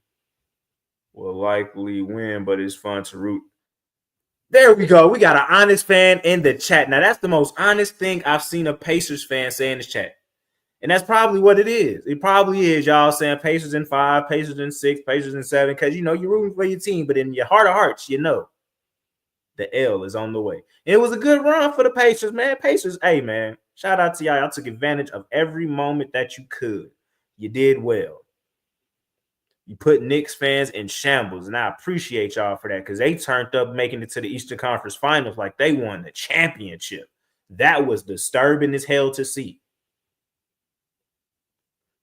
win, but it's fun to root. There we go. We got an honest fan in the chat. Now, that's the most honest thing I've seen a Pacers fan say in the chat. And that's probably what it is. It probably is y'all saying Pacers in 5, Pacers in 6, Pacers in 7, because, you know, you're rooting for your team. But in your heart of hearts, you know, the L is on the way. And it was a good run for the Pacers, man. Pacers, hey, man, shout out to y'all. Y'all took advantage of every moment that you could. You did well. You put Knicks fans in shambles, and I appreciate y'all for that because they turned up making it to the Eastern Conference Finals like they won the championship. That was disturbing as hell to see.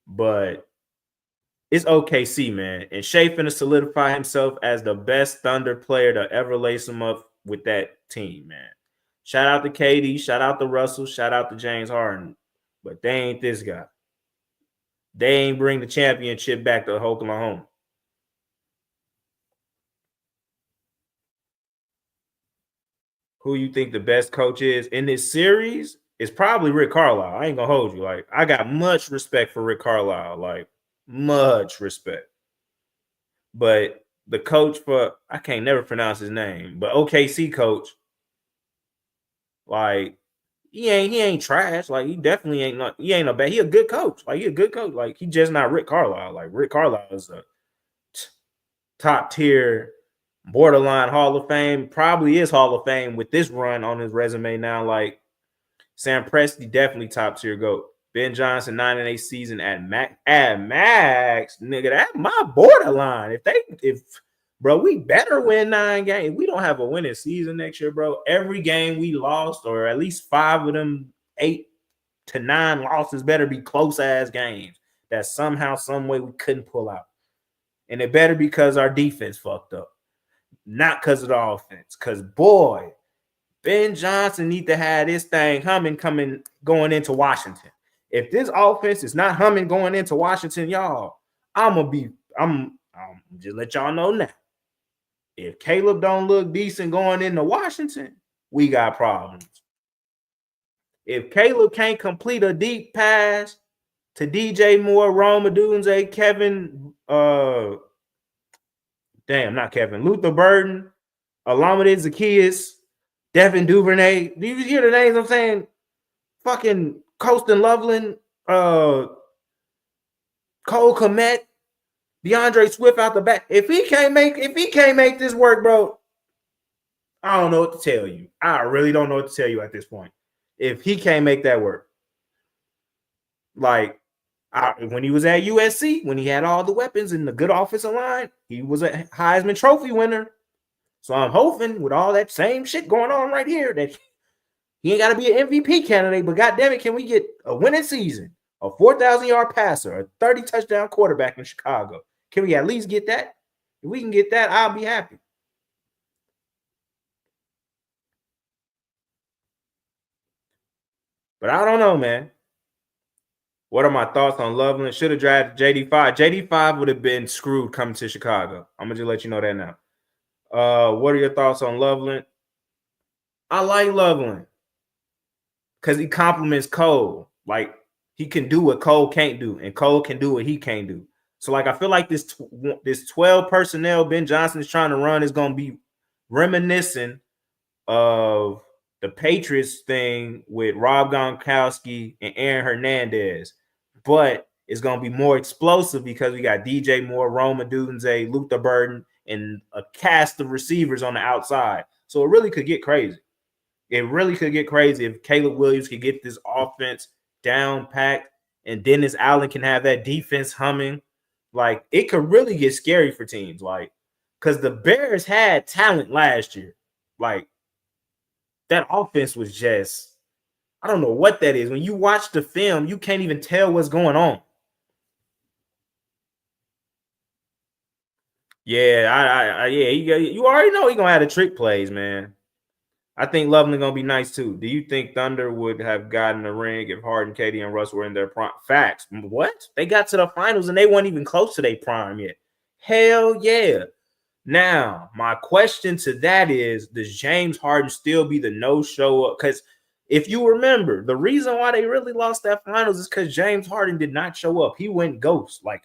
But it's OKC, man. And Shea finna solidify himself as the best Thunder player to ever lace him up with that team, man. Shout out to KD, shout out to Russell, shout out to James Harden. But they ain't this guy. They ain't bring the championship back to Oklahoma. Who you think the best coach is in this series? It's probably Rick Carlisle. I ain't gonna hold you. Like, I got much respect for Rick Carlisle. Like, much respect. But the coach for, I can't never pronounce his name, but OKC coach, like, he ain't trash. Like, he definitely ain't not, he ain't a bad, he a good coach. Like, he a good coach. Like, he just not Rick Carlisle. Like, Rick Carlisle is a top tier, borderline Hall of Fame. Probably is Hall of Fame with this run on his resume now. Like, Sam Presti, definitely top tier GOAT. Ben Johnson, 9-8 season at max. Nigga, that's my borderline. If bro, we better win 9 games. We don't have a winning season next year, bro. Every game we lost, or at least 5 of them 8 to 9 losses, better be close ass games that somehow, some way we couldn't pull out. And it better be because our defense fucked up, not because of the offense. Because boy, Ben Johnson need to have this thing humming going into Washington. If this offense is not humming going into Washington, y'all, I'm Just let y'all know now. If Caleb don't look decent going into Washington, we got problems. If Caleb can't complete a deep pass to DJ Moore, Rome Odunze, Kevin, not Kevin, Luther Burden, Alameda Zacchaeus, Devin Duvernay. Do you hear the names I'm saying? Fucking Colston Loveland, Cole Komet, DeAndre Swift out the back. If he can't make this work, bro, I don't know what to tell you. I really don't know what to tell you at this point. If he can't make that work. Like, when he was at USC, when he had all the weapons and the good offensive line, he was a Heisman Trophy winner. So I'm hoping with all that same shit going on right here that he ain't got to be an MVP candidate, but goddamn it, can we get a winning season, a 4,000-yard passer, a 30-touchdown quarterback in Chicago? Can we at least get that? If we can get that, I'll be happy. But I don't know, man. What are my thoughts on Loveland? Should have drafted JD5. JD5 would have been screwed coming to Chicago. I'm going to just let you know that now. What are your thoughts on Loveland? I like Loveland because he compliments Cole. Like, he can do what Cole can't do, and Cole can do what he can't do. So, like, I feel like this 12 personnel Ben Johnson is trying to run is going to be reminiscent of the Patriots thing with Rob Gronkowski and Aaron Hernandez. But it's going to be more explosive because we got DJ Moore, Rome Odunze, Luther Burden, and a cast of receivers on the outside. So it really could get crazy. It really could get crazy if Caleb Williams could get this offense down packed and Dennis Allen can have that defense humming. Like, it could really get scary for teams. Like, because the Bears had talent last year. Like, that offense was just, I don't know what that is. When you watch the film, you can't even tell what's going on. Yeah, you already know he's gonna have the trick plays, man. I think Loveland gonna be nice too. Do you think Thunder would have gotten a ring if Harden, Katie, and Russ were in their prime? Facts. What? They got to the finals and they weren't even close to their prime yet. Hell yeah. Now, my question to that is, does James Harden still be the no-show up? Because if you remember, the reason why they really lost that finals is because James Harden did not show up. He went ghost. Like,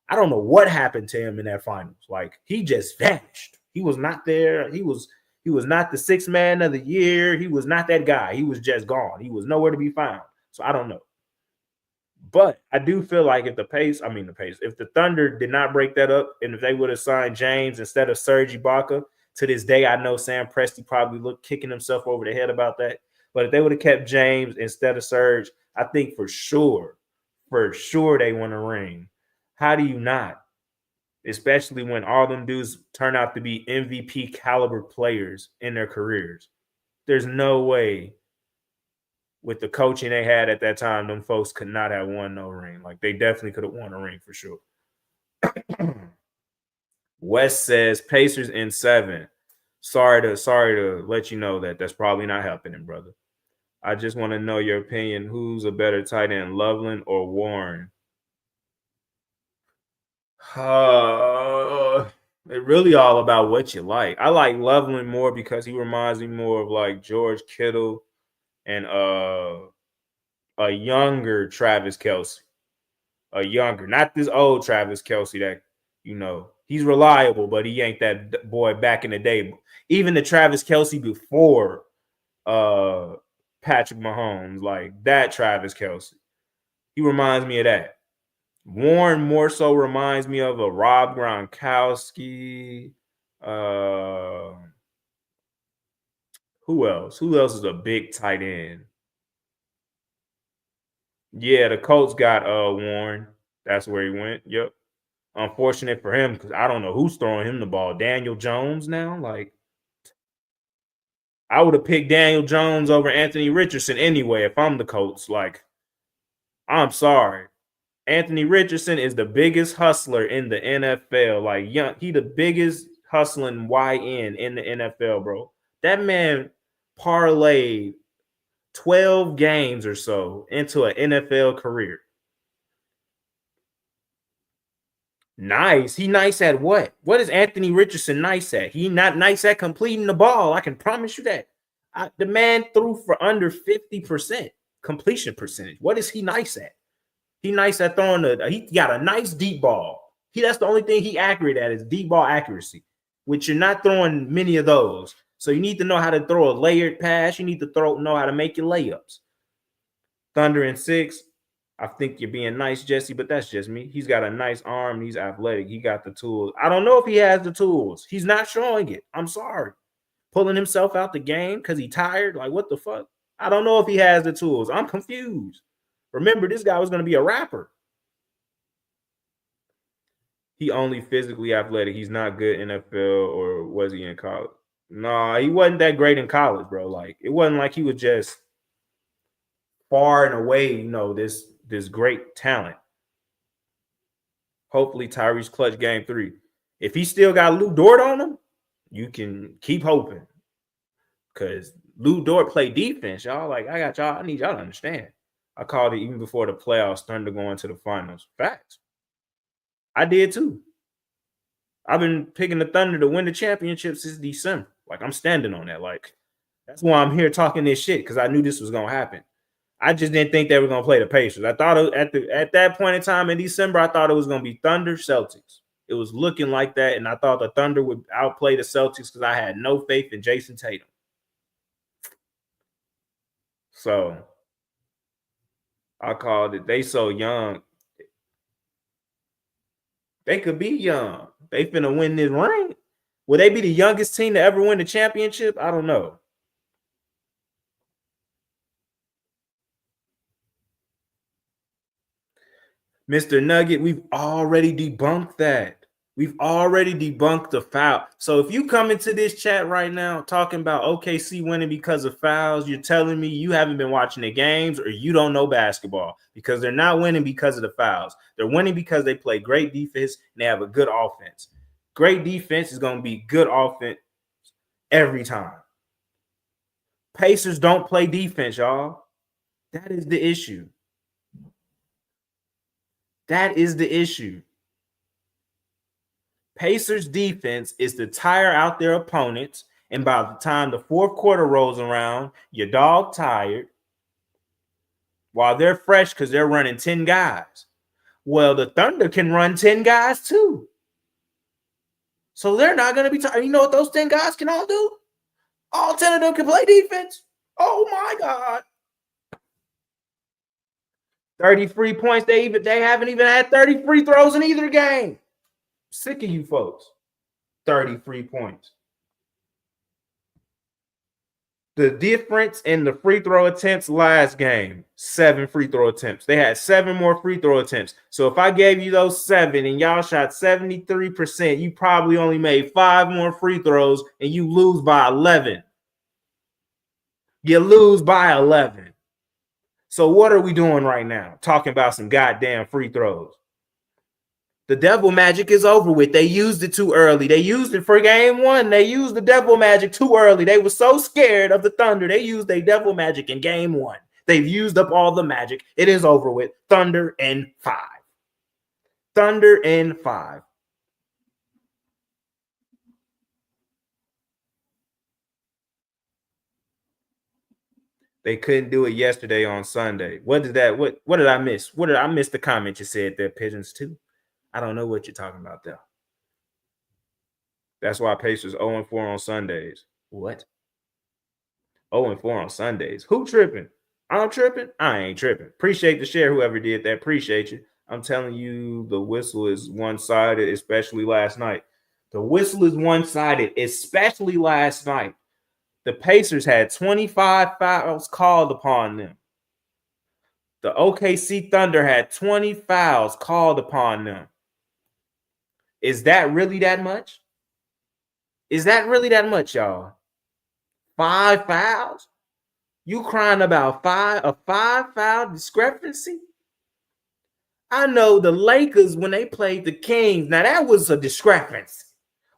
I don't know what happened to him in that finals. Like, he just vanished. He was not there. He was not the sixth man of the year. He was not that guy. He was just gone. He was nowhere to be found. So I don't know. But I do feel like if if the Thunder did not break that up, and if they would have signed James instead of Serge Ibaka, to this day, I know Sam Presti probably looked kicking himself over the head about that. But if they would have kept James instead of Serge, I think for sure they won a ring. How do you not? Especially when all them dudes turn out to be MVP caliber players in their careers. There's no way with the coaching they had at that time, them folks could not have won no ring. Like, they definitely could have won a ring for sure. West says Pacers in 7. Sorry to let you know that that's probably not happening, brother. I just want to know your opinion. Who's a better tight end, Loveland or Warren? It really all about what you like. I like Loveland more because he reminds me more of like George Kittle and a younger Travis Kelce. A younger, not this old Travis Kelce that, he's reliable, but he ain't that boy back in the day. Even the Travis Kelce before Patrick Mahomes, like that Travis Kelce. He reminds me of that. Warren more so reminds me of a Rob Gronkowski. Who else? Who else is a big tight end? Yeah, the Colts got Warren. That's where he went. Yep. Unfortunate for him because I don't know who's throwing him the ball. Daniel Jones now? Like, I would have picked Daniel Jones over Anthony Richardson anyway if I'm the Colts. Like, I'm sorry. Anthony Richardson is the biggest hustler in the NFL. Like, he the biggest hustling YN in the NFL, bro. That man parlayed 12 games or so into an NFL career. Nice. He nice at what? What is Anthony Richardson nice at? He not nice at completing the ball. I can promise you that. The man threw for under 50% completion percentage. What is he nice at? He nice at throwing he got a nice deep ball. That's the only thing he accurate at is deep ball accuracy, which you're not throwing many of those. So you need to know how to throw a layered pass. You need to know how to make your layups. Thunder in 6. I think you're being nice, Jesse, but that's just me. He's got a nice arm. He's athletic. He got the tools. I don't know if he has the tools. He's not showing it. I'm sorry. Pulling himself out the game because he's tired. Like, what the fuck? I don't know if he has the tools. I'm confused. Remember, this guy was going to be a rapper. He only physically athletic. He's not good NFL, or was he in college? No, he wasn't that great in college, bro. Like, it wasn't like he was just far and away, this great talent. Hopefully Tyrese clutch game 3. If he still got Lou Dort on him, you can keep hoping. Because Lou Dort play defense, y'all. Like, I got y'all. I need y'all to understand. I called it even before the playoffs, Thunder going to the finals. Facts. I did too. I've been picking the Thunder to win the championship since December. Like, I'm standing on that. Like, that's why I'm here talking this shit, because I knew this was going to happen. I just didn't think they were going to play the Pacers. I thought at that point in time in December, I thought it was going to be Thunder Celtics. It was looking like that, and I thought the Thunder would outplay the Celtics because I had no faith in Jason Tatum. So I called it. They so young. They could be young. They finna win this ring. Will they be the youngest team to ever win the championship? I don't know. Mr. Nugget, we've already debunked that. We've already debunked the foul. So if you come into this chat right now talking about OKC winning because of fouls, you're telling me you haven't been watching the games or you don't know basketball, because they're not winning because of the fouls. They're winning because they play great defense and they have a good offense. Great defense is going to be good offense every time. Pacers don't play defense, y'all. That is the issue. That is the issue. Pacers defense is to tire out their opponents, and by the time the fourth quarter rolls around, your dog tired while they're fresh because they're running 10 guys. Well, the Thunder can run 10 guys too. So they're not going to be tired. You know what those 10 guys can all do? All 10 of them can play defense. Oh my God. 30 free points. They haven't even had 30 free throws in either game. Sick of you folks. 30 free points. The difference in the free throw attempts last game, 7 free throw attempts. They had 7 more free throw attempts. So if I gave you those 7 and y'all shot 73%, you probably only made 5 more free throws and you lose by 11. You lose by 11. So what are we doing right now? Talking about some goddamn free throws. The devil magic is over with. They used it too early. They used it for game 1. They used the devil magic too early. They were so scared of the Thunder. They used their devil magic in game 1. They've used up all the magic. It is over with. Thunder in 5. Thunder in 5. They couldn't do it yesterday on Sunday. What did I miss? What did I miss the comment you said there, Pigeons too? I don't know what you're talking about there. That's why Pacers 0-4 on Sundays. What? 0-4 on Sundays. Who tripping? I'm tripping? I ain't tripping. Appreciate the share, whoever did that. Appreciate you. I'm telling you, the whistle is one-sided, especially last night. The whistle is one-sided, especially last night. The Pacers had 25 fouls called upon them. The OKC Thunder had 20 fouls called upon them. Is that really that much? Is that really that much, y'all? 5 fouls? You crying about a 5 foul discrepancy? I know the Lakers, when they played the Kings, now that was a discrepancy.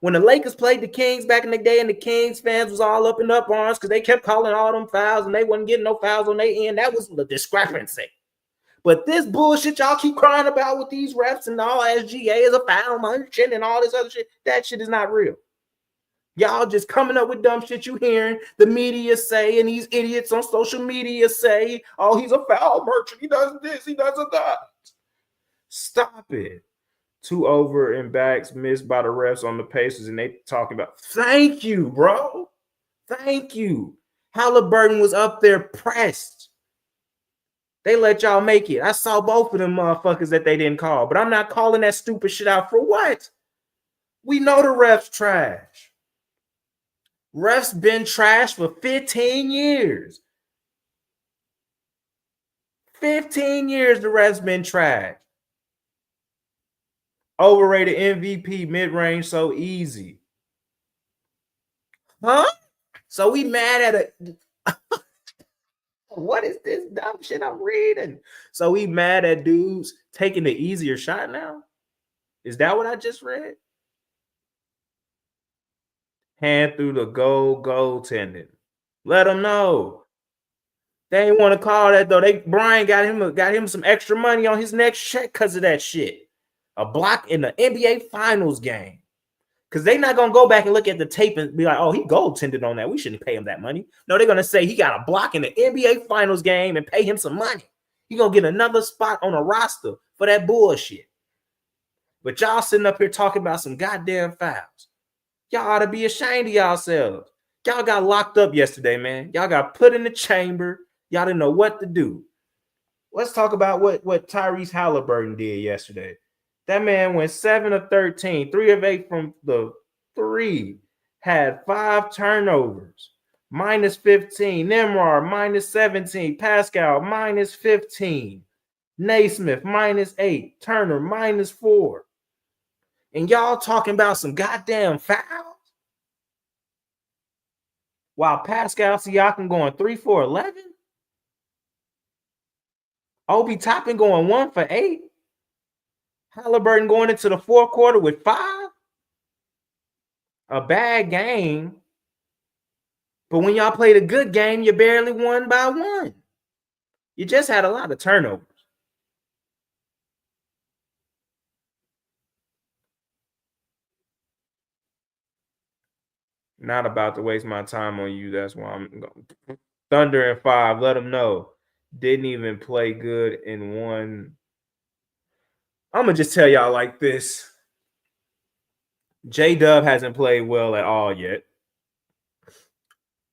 When the Lakers played the Kings back in the day, and the Kings fans was all up in up arms because they kept calling all them fouls and they wasn't getting no fouls on their end, that was the discrepancy. But this bullshit y'all keep crying about with these refs and all SGA is a foul merchant and all this other shit, that shit is not real. Y'all just coming up with dumb shit you hearing the media say, and these idiots on social media say, oh, he's a foul merchant. He does this, he does that. Stop it. 2 over and backs missed by the refs on the Pacers, and they talking about, thank you, bro. Thank you. Halliburton was up there pressed. They let y'all make it. I saw both of them motherfuckers that they didn't call, but I'm not calling that stupid shit out for what? We know the refs trash. Refs been trash for 15 years. 15 years the refs been trash. Overrated MVP, mid-range, so easy. Huh? So we mad at a... What is this dumb shit I'm reading? So we mad at dudes taking the easier shot now? Is that what I just read? Hand through the goaltending. Let them know. They ain't want to call that though. Brian got him some extra money on his next check because of that shit. A block in the NBA Finals game. Because they're not going to go back and look at the tape and be like, oh, he goaltended on that. We shouldn't pay him that money. No, they're going to say he got a block in the NBA Finals game and pay him some money. He's going to get another spot on a roster for that bullshit. But y'all sitting up here talking about some goddamn fouls. Y'all ought to be ashamed of yourselves. Y'all got locked up yesterday, man. Y'all got put in the chamber. Y'all didn't know what to do. Let's talk about what Tyrese Halliburton did yesterday. That man went 7 of 13, 3 of 8 from the three, had 5 turnovers, minus 15. Nimrar, minus 17. Pascal, minus 15. Naismith, minus 8. Turner, minus 4. And y'all talking about some goddamn fouls? While Pascal Siakam going 3 for 11? Obi Toppin going 1 for 8? Halliburton going into the fourth quarter with 5? A bad game. But when y'all played a good game, you barely won by 1. You just had a lot of turnovers. Not about to waste my time on you. That's why I'm going. Thunder and 5. Let them know. Didn't even play good in one. I'm going to just tell y'all like this. J-Dub hasn't played well at all yet.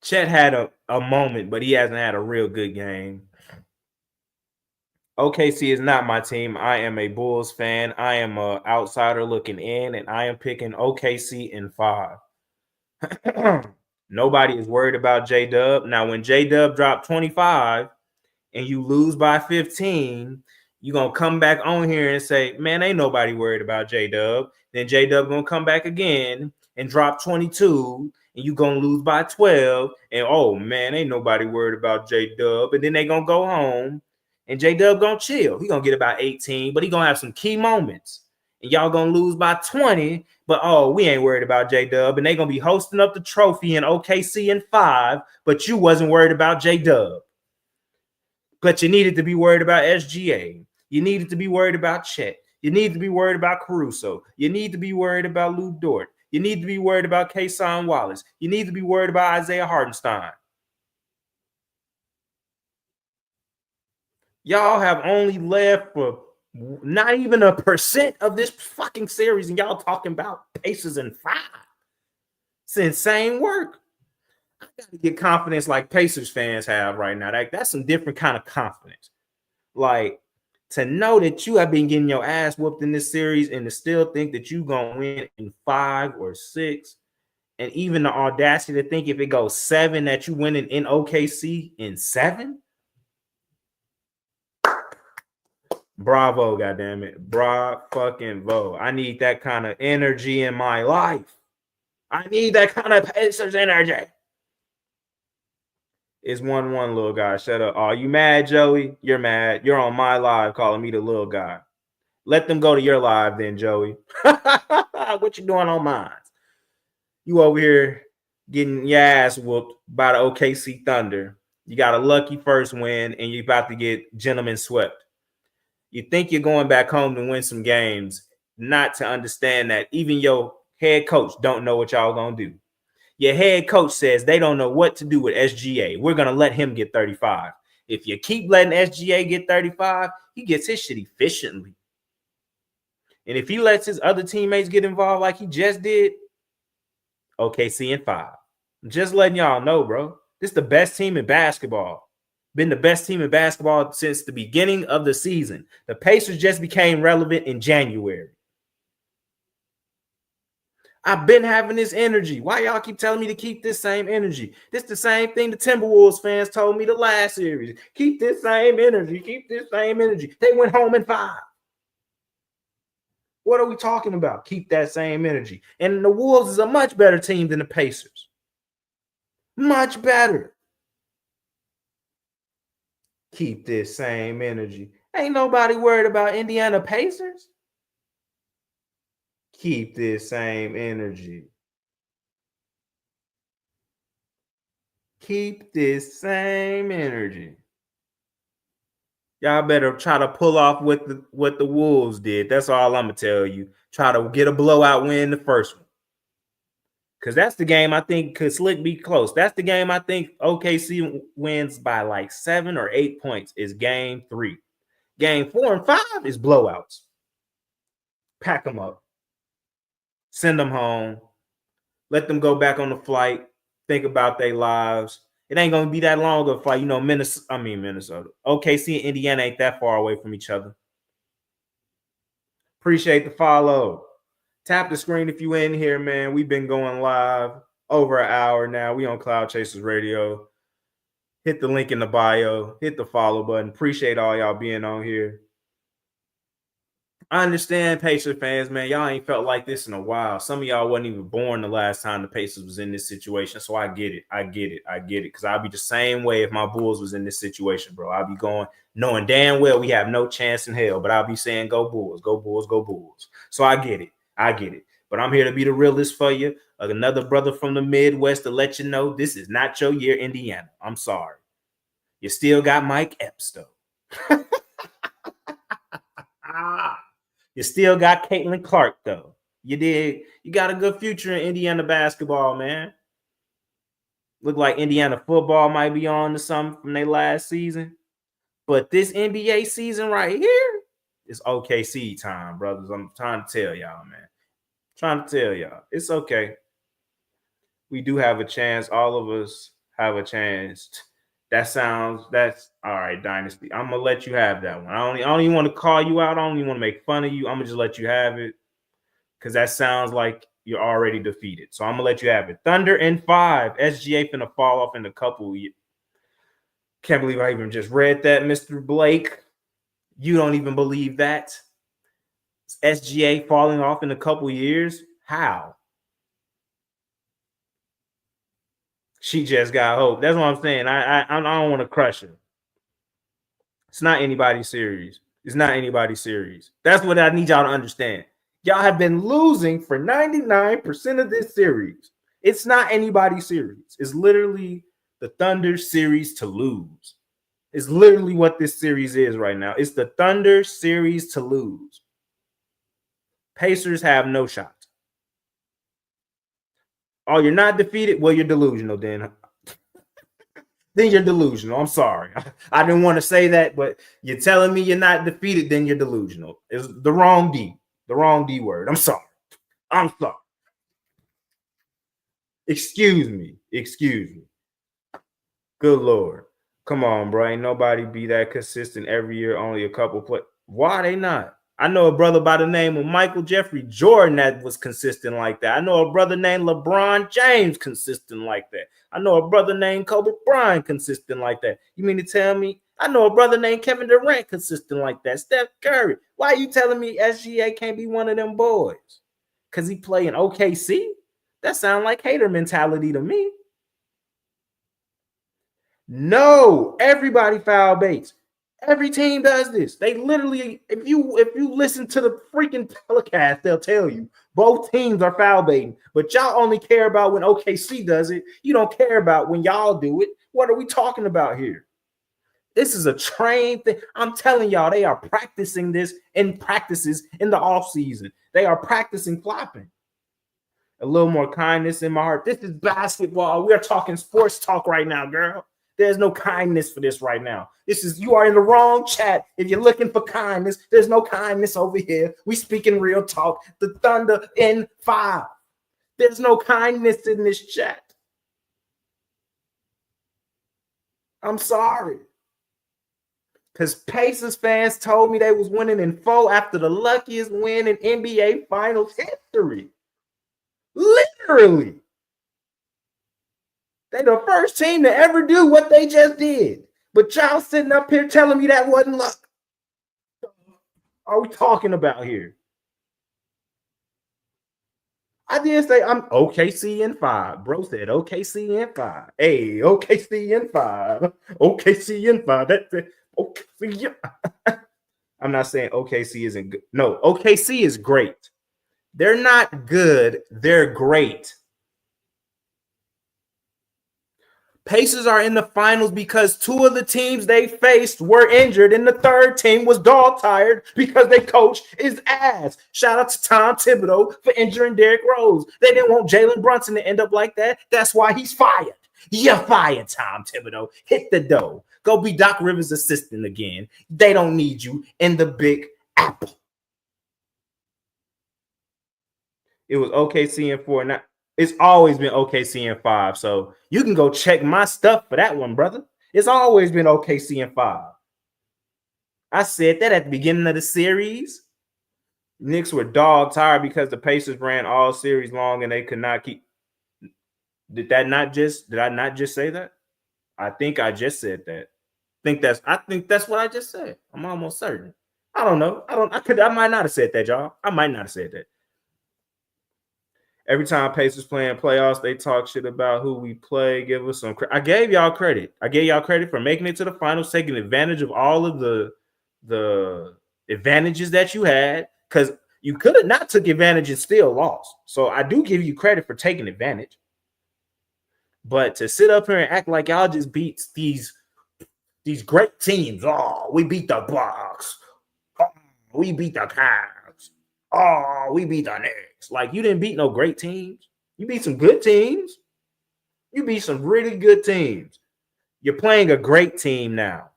Chet had a moment, but he hasn't had a real good game. OKC is not my team. I am a Bulls fan. I am an outsider looking in, and I am picking OKC in 5. Nobody is worried about J-Dub. Now, when J-Dub dropped 25 and you lose by 15, you're going to come back on here and say, man, ain't nobody worried about J-Dub. Then J-Dub going to come back again and drop 22, and you're going to lose by 12. And, oh, man, ain't nobody worried about J-Dub. And then they going to go home, and J-Dub going to chill. He going to get about 18, but he going to have some key moments. And y'all going to lose by 20, but, oh, we ain't worried about J-Dub. And they going to be hosting up the trophy in OKC in 5, but you wasn't worried about J-Dub. But you needed to be worried about SGA. You needed to be worried about Chet. You need to be worried about Caruso. You need to be worried about Lou Dort. You need to be worried about Kason Wallace. You need to be worried about Isaiah Hartenstein. Y'all have only left for not even 1% of this fucking series, and y'all talking about Pacers in 5. It's insane work. I got to get confidence like Pacers fans have right now. That's some different kind of confidence. Like, to know that you have been getting your ass whooped in this series and to still think that you're going to win in 5 or 6, and even the audacity to think if it goes 7 that you win in OKC in 7? Bravo, goddammit. Bravo. I need that kind of energy in my life. I need that kind of Pacers energy. It's 1-1, little guy. Shut up. Oh, you mad, Joey? You're mad. You're on my live calling me the little guy. Let them go to your live then, Joey. What you doing on mine? You over here getting your ass whooped by the OKC Thunder. You got a lucky first win, and you're about to get gentlemen swept. You think you're going back home to win some games, not to understand that even your head coach don't know what y'all gonna do. Your head coach says they don't know what to do with SGA. We're gonna let him get 35. If you keep letting SGA get 35, he gets his shit efficiently. And if he lets his other teammates get involved like he just did, OKC in 5. I'm just letting y'all know, bro. This is the best team in basketball. Been the best team in basketball since the beginning of the season. The Pacers just became relevant in January. I've been having this energy. Why y'all keep telling me to keep this same energy? This the same thing the Timberwolves fans told me the last series. Keep this same energy. Keep this same energy. They went home in 5. What are we talking about? Keep that same energy. And the Wolves is a much better team than the Pacers. Much better. Keep this same energy. Ain't nobody worried about Indiana Pacers. Keep this same energy. Keep this same energy. Y'all better try to pull off what the Wolves did. That's all I'm going to tell you. Try to get a blowout win the first one. Because that's the game I think could slick be close. That's the game I think OKC wins by like 7 or 8 points is game 3. Game 4 and 5 is blowouts. Pack them up. Send them home. Let them go back on the flight. Think about their lives. It ain't going to be that long of a flight. You know, Minnesota. OKC and Indiana ain't that far away from each other. Appreciate the follow. Tap the screen if you in here, man. We've been going live over an hour now. We on Cloud Chasers Radio. Hit the link in the bio. Hit the follow button. Appreciate all y'all being on here. I understand Pacers fans, man. Y'all ain't felt like this in a while. Some of y'all wasn't even born the last time the Pacers was in this situation. So I get it. Because I'd be the same way if my Bulls was in this situation, bro. I'd be going, knowing damn well we have no chance in hell. But I'll be saying, go Bulls, go Bulls, go Bulls. So I get it. But I'm here to be the realist for you. Another brother from the Midwest to let you know this is not your year, Indiana. I'm sorry. You still got Mike Epps, though. You still got Caitlin Clark, though. You did. You got a good future in Indiana basketball, man. Look like Indiana football might be on to something from their last season. But this NBA season right here is OKC time, brothers. I'm trying to tell y'all, man. It's okay. We do have a chance. All of us have a chance. That's all right, Dynasty. I'm gonna let you have that one. I don't even want to call you out. I don't even want to make fun of you. I'm gonna just let you have it because that sounds like you're already defeated. So I'm gonna let you have it. Thunder in 5. SGA finna fall off in a couple. Can't believe I even just read that, Mr. Blake. You don't even believe that? SGA falling off in a couple years? How? She just got hope. That's what I'm saying. I don't want to crush her. It's not anybody's series. That's what I need y'all to understand. Y'all have been losing for 99% of this series. It's not anybody's series. It's literally the Thunder series to lose. It's literally what this series is right now. It's the Thunder series to lose. Pacers have no shot. Oh, you're not defeated? Well, you're delusional then. Then you're delusional. I'm sorry. I didn't want to say that, but you're telling me you're not defeated, then you're delusional. It's the wrong D. The wrong D word. I'm sorry. Excuse me. Good Lord. Come on, bro. Ain't nobody be that consistent every year. Only a couple play. Why they not? I know a brother by the name of Michael Jeffrey Jordan that was consistent like that. I know a brother named LeBron James consistent like that. I know a brother named Kobe Bryant consistent like that. You mean to tell me? I know a brother named Kevin Durant consistent like that. Steph Curry. Why are you telling me SGA can't be one of them boys? Because he play in OKC? That sounds like hater mentality to me. No, everybody foul baits. Every team does this. They literally, if you listen to the freaking telecast, they'll tell you both teams are foul baiting. But y'all only care about when OKC does it. You don't care about when y'all do it. What are we talking about here? This is a trained thing. I'm telling y'all, they are practicing this in practices in the off season. They are practicing flopping. A little more kindness in my heart. This is basketball. We are talking sports talk right now, girl. There's no kindness for this right now. You are in the wrong chat. If you're looking for kindness, there's no kindness over here. We speaking real talk. The Thunder in 5. There's no kindness in this chat. I'm sorry. Because Pacers fans told me they was winning in 4 after the luckiest win in NBA Finals history. Literally. They the first team to ever do what they just did. But y'all sitting up here telling me that wasn't luck. What are we talking about here? I did say I'm OKC in 5. Bro said OKC in 5. Hey, OKC in 5. OKC in 5. That's it. OKC. I'm not saying OKC isn't good. No, OKC is great. They're not good. They're great. Pacers are in the finals because 2 of the teams they faced were injured, and the third team was dog tired because their coach is ass. Shout out to Tom Thibodeau for injuring Derrick Rose. They didn't want Jalen Brunson to end up like that. That's why he's fired. You're fired, Tom Thibodeau. Hit the dough. Go be Doc Rivers' assistant again. They don't need you in the Big Apple. It was OKC in 4. Now, it's always been OKC in 5. So you can go check my stuff for that one, brother. It's always been OKC in 5. I said that at the beginning of the series. Knicks were dog tired because the Pacers ran all series long and they could not keep. Did I not just say that? I think I just said that. I think that's what I just said. I'm almost certain. I don't know. I might not have said that, y'all. I might not have said that. Every time Pacers playing playoffs, they talk shit about who we play. Give us some credit. I gave y'all credit. I gave y'all credit for making it to the finals, taking advantage of all of the advantages that you had, because you could have not took advantage and still lost. So I do give you credit for taking advantage. But to sit up here and act like y'all just beat these great teams. Oh, we beat the Bucks. Oh, we beat the Cavs. Oh, we beat the Knicks. Like, you didn't beat no great teams. You beat some good teams. You beat some really good teams. You're playing a great team now.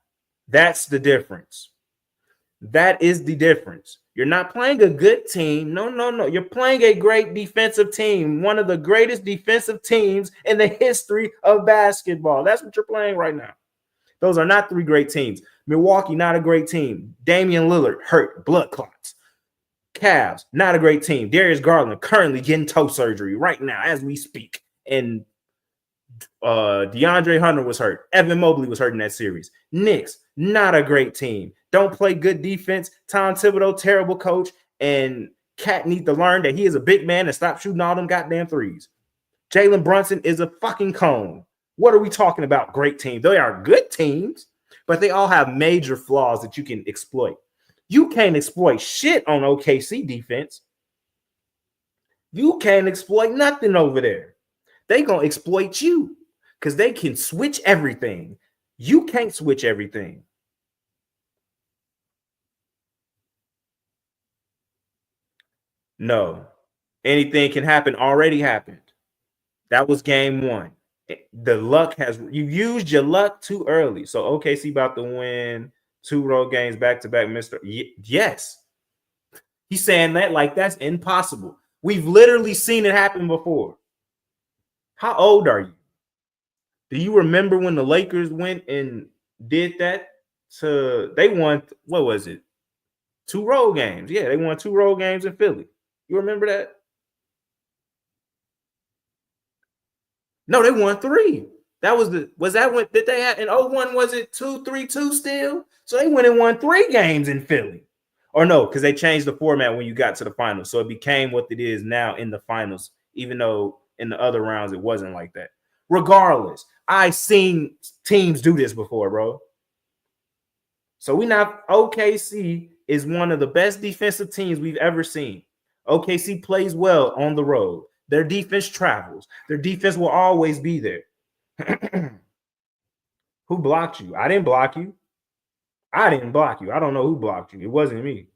That's the difference. That is the difference. You're not playing a good team. No. You're playing a great defensive team. One of the greatest defensive teams in the history of basketball. That's what you're playing right now. Those are not 3 great teams. Milwaukee, not a great team. Damian Lillard, hurt, blood clots. Cavs, not a great team. Darius Garland currently getting toe surgery right now as we speak. And DeAndre Hunter was hurt. Evan Mobley was hurt in that series. Knicks, not a great team. Don't play good defense. Tom Thibodeau, terrible coach. And Cat need to learn that he is a big man and stop shooting all them goddamn threes. Jalen Brunson is a fucking cone. What are we talking about? Great teams. They are good teams, but they all have major flaws that you can exploit. You can't exploit shit on OKC defense. You can't exploit nothing over there. They gonna exploit you because they can switch everything. You can't switch everything. No. Anything can happen. Already happened. That was game 1. The luck you used your luck too early. So OKC about to win 2 road games back to back, Mr. Yes. He's saying that like that's impossible. We've literally seen it happen before. How old are you? Do you remember when the Lakers went and did that? They won, what was it? 2 road games. Yeah, they won 2 road games in Philly. You remember that? No, they won 3. Was that when did they have in 01? Was it 2-3-2 still? So they went and won 3 games in Philly. Or no, because they changed the format when you got to the finals. So it became what it is now in the finals, even though in the other rounds it wasn't like that. Regardless, I've seen teams do this before, bro. So OKC is one of the best defensive teams we've ever seen. OKC plays well on the road. Their defense travels. Their defense will always be there. Who blocked you? I didn't block you. I didn't block you. I don't know who blocked you. It wasn't me.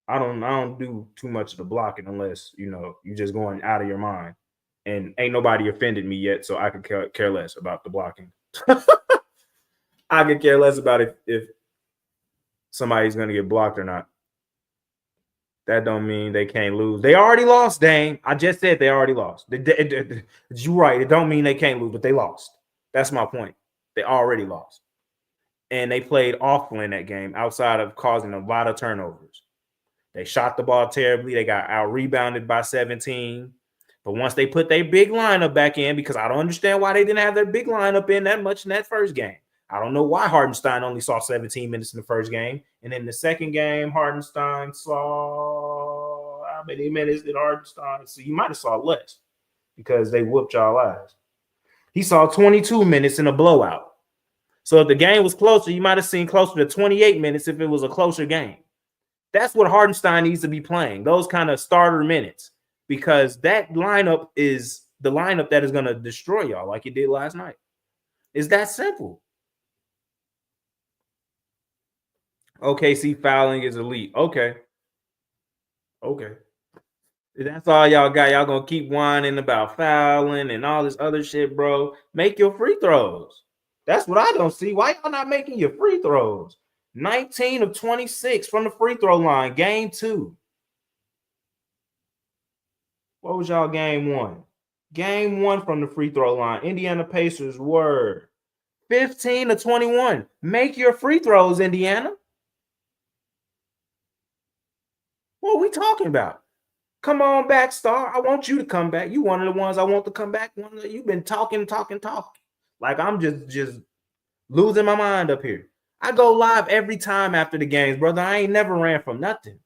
I don't do too much of the blocking unless you just going out of your mind. And ain't nobody offended me yet, so I could care less about the blocking. I could care less about if somebody's gonna get blocked or not. That don't mean they can't lose. They already lost, Dame. I just said they already lost. You're right. It don't mean they can't lose, but they lost. That's my point. They already lost. And they played awful in that game outside of causing a lot of turnovers. They shot the ball terribly. They got out-rebounded by 17. But once they put their big lineup back in, because I don't understand why they didn't have their big lineup in that much in that first game. I don't know why Hardenstein only saw 17 minutes in the first game. And in the second game, Hardenstein saw how many minutes did Hardenstein see? He might have saw less because they whooped y'all ass. He saw 22 minutes in a blowout. So if the game was closer, you might have seen closer to 28 minutes if it was a closer game. That's what Hardenstein needs to be playing, those kind of starter minutes, because that lineup is the lineup that is going to destroy y'all like it did last night. It's that simple. OKC fouling is elite. Okay. That's all y'all got. Y'all going to keep whining about fouling and all this other shit, bro. Make your free throws. That's what I don't see. Why y'all not making your free throws? 19 of 26 from the free throw line. Game 2. What was y'all game 1? Game 1 from the free throw line. Indiana Pacers were 15 to 21. Make your free throws, Indiana. What are we talking about? Come on back, Star. I want you to come back. You one of the ones I want to come back. You've been talking. Like I'm just losing my mind up here. I go live every time after the games, brother. I ain't never ran from nothing.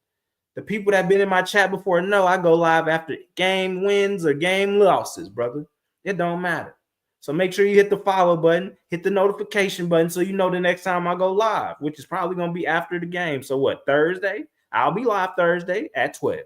The people that been in my chat before know I go live after game wins or game losses, brother. It don't matter. So make sure you hit the follow button, hit the notification button so you know the next time I go live, which is probably going to be after the game. So what, Thursday? I'll be live Thursday at 12.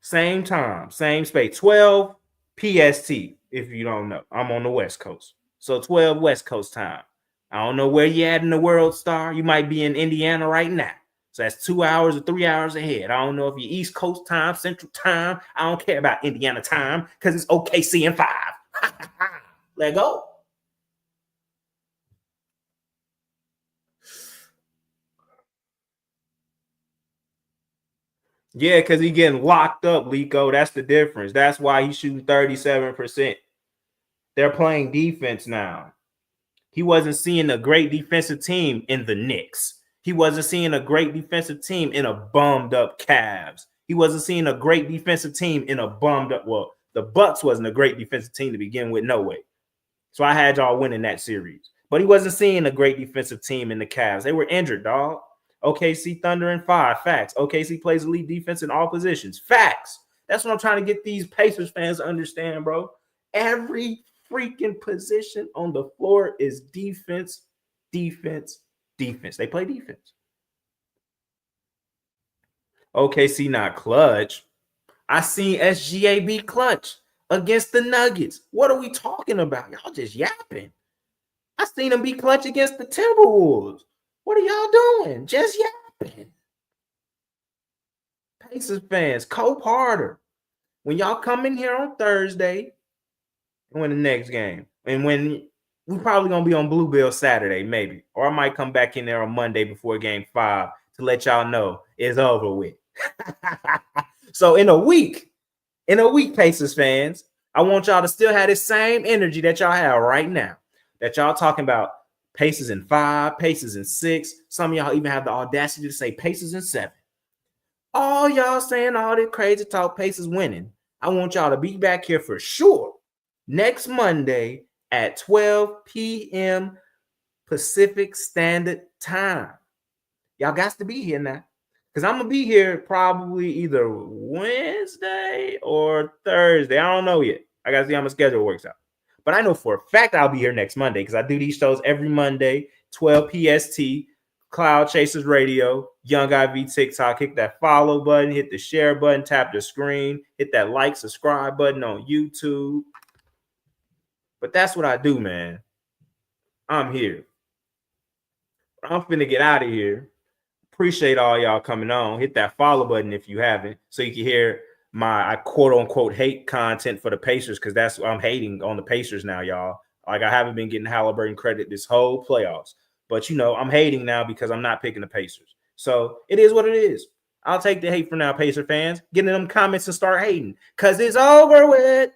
Same time, same space, 12 PST, if you don't know. I'm on the West Coast. So 12 West Coast time. I don't know where you're at in the world, Star. You might be in Indiana right now. So that's 2 hours or 3 hours ahead. I don't know if you're East Coast time, Central time. I don't care about Indiana time because it's OKC and 5. Let go. Yeah, because he's getting locked up, Lico. That's the difference. That's why he's shooting 37%. They're playing defense now. He wasn't seeing a great defensive team in the Knicks. He wasn't seeing a great defensive team in a bummed up Cavs. He wasn't seeing a great defensive team in a bummed up. Well, the Bucks wasn't a great defensive team to begin with, no way. So I had y'all winning that series. But he wasn't seeing a great defensive team in the Cavs. They were injured, dog. OKC Thunder in 5. Facts. OKC plays elite defense in all positions. Facts. That's what I'm trying to get these Pacers fans to understand, bro. Every freaking position on the floor is defense. They play defense. OKC not clutch. I seen SGA be clutch against the Nuggets. What are we talking about? Y'all just yapping. I seen him be clutch against the Timberwolves. What are y'all doing? Just yapping. Pacers fans, cope harder. When y'all come in here on Thursday and win the next game, and when we probably gonna be on Bluebell Saturday, maybe, or I might come back in there on Monday before Game 5 to let y'all know it's over with. So in a week, Pacers fans, I want y'all to still have this same energy that y'all have right now. That y'all talking about Pacers in 5, Pacers in 6. Some of y'all even have the audacity to say Pacers in 7. All y'all saying all this crazy talk, Pacers winning. I want y'all to be back here for sure next Monday at 12 p.m. Pacific Standard Time. Y'all got to be here now. Because I'm going to be here probably either Wednesday or Thursday. I don't know yet. I got to see how my schedule works out. But I know for a fact I'll be here next Monday because I do these shows every Monday, 12 PST, Cloud Chasers Radio, Young IV TikTok. Hit that follow button, hit the share button, tap the screen, hit that like, subscribe button on YouTube. But that's what I do, man. I'm here. I'm finna get out of here. Appreciate all y'all coming on. Hit that follow button if you haven't, so you can hear my I quote unquote hate content for the Pacers, because that's what I'm hating on the Pacers now, y'all. Like, I haven't been getting Halliburton credit this whole playoffs, but I'm hating now because I'm not picking the Pacers. So it is what it is. I'll take the hate for now, Pacer fans. Get in them comments and start hating, because it's over with.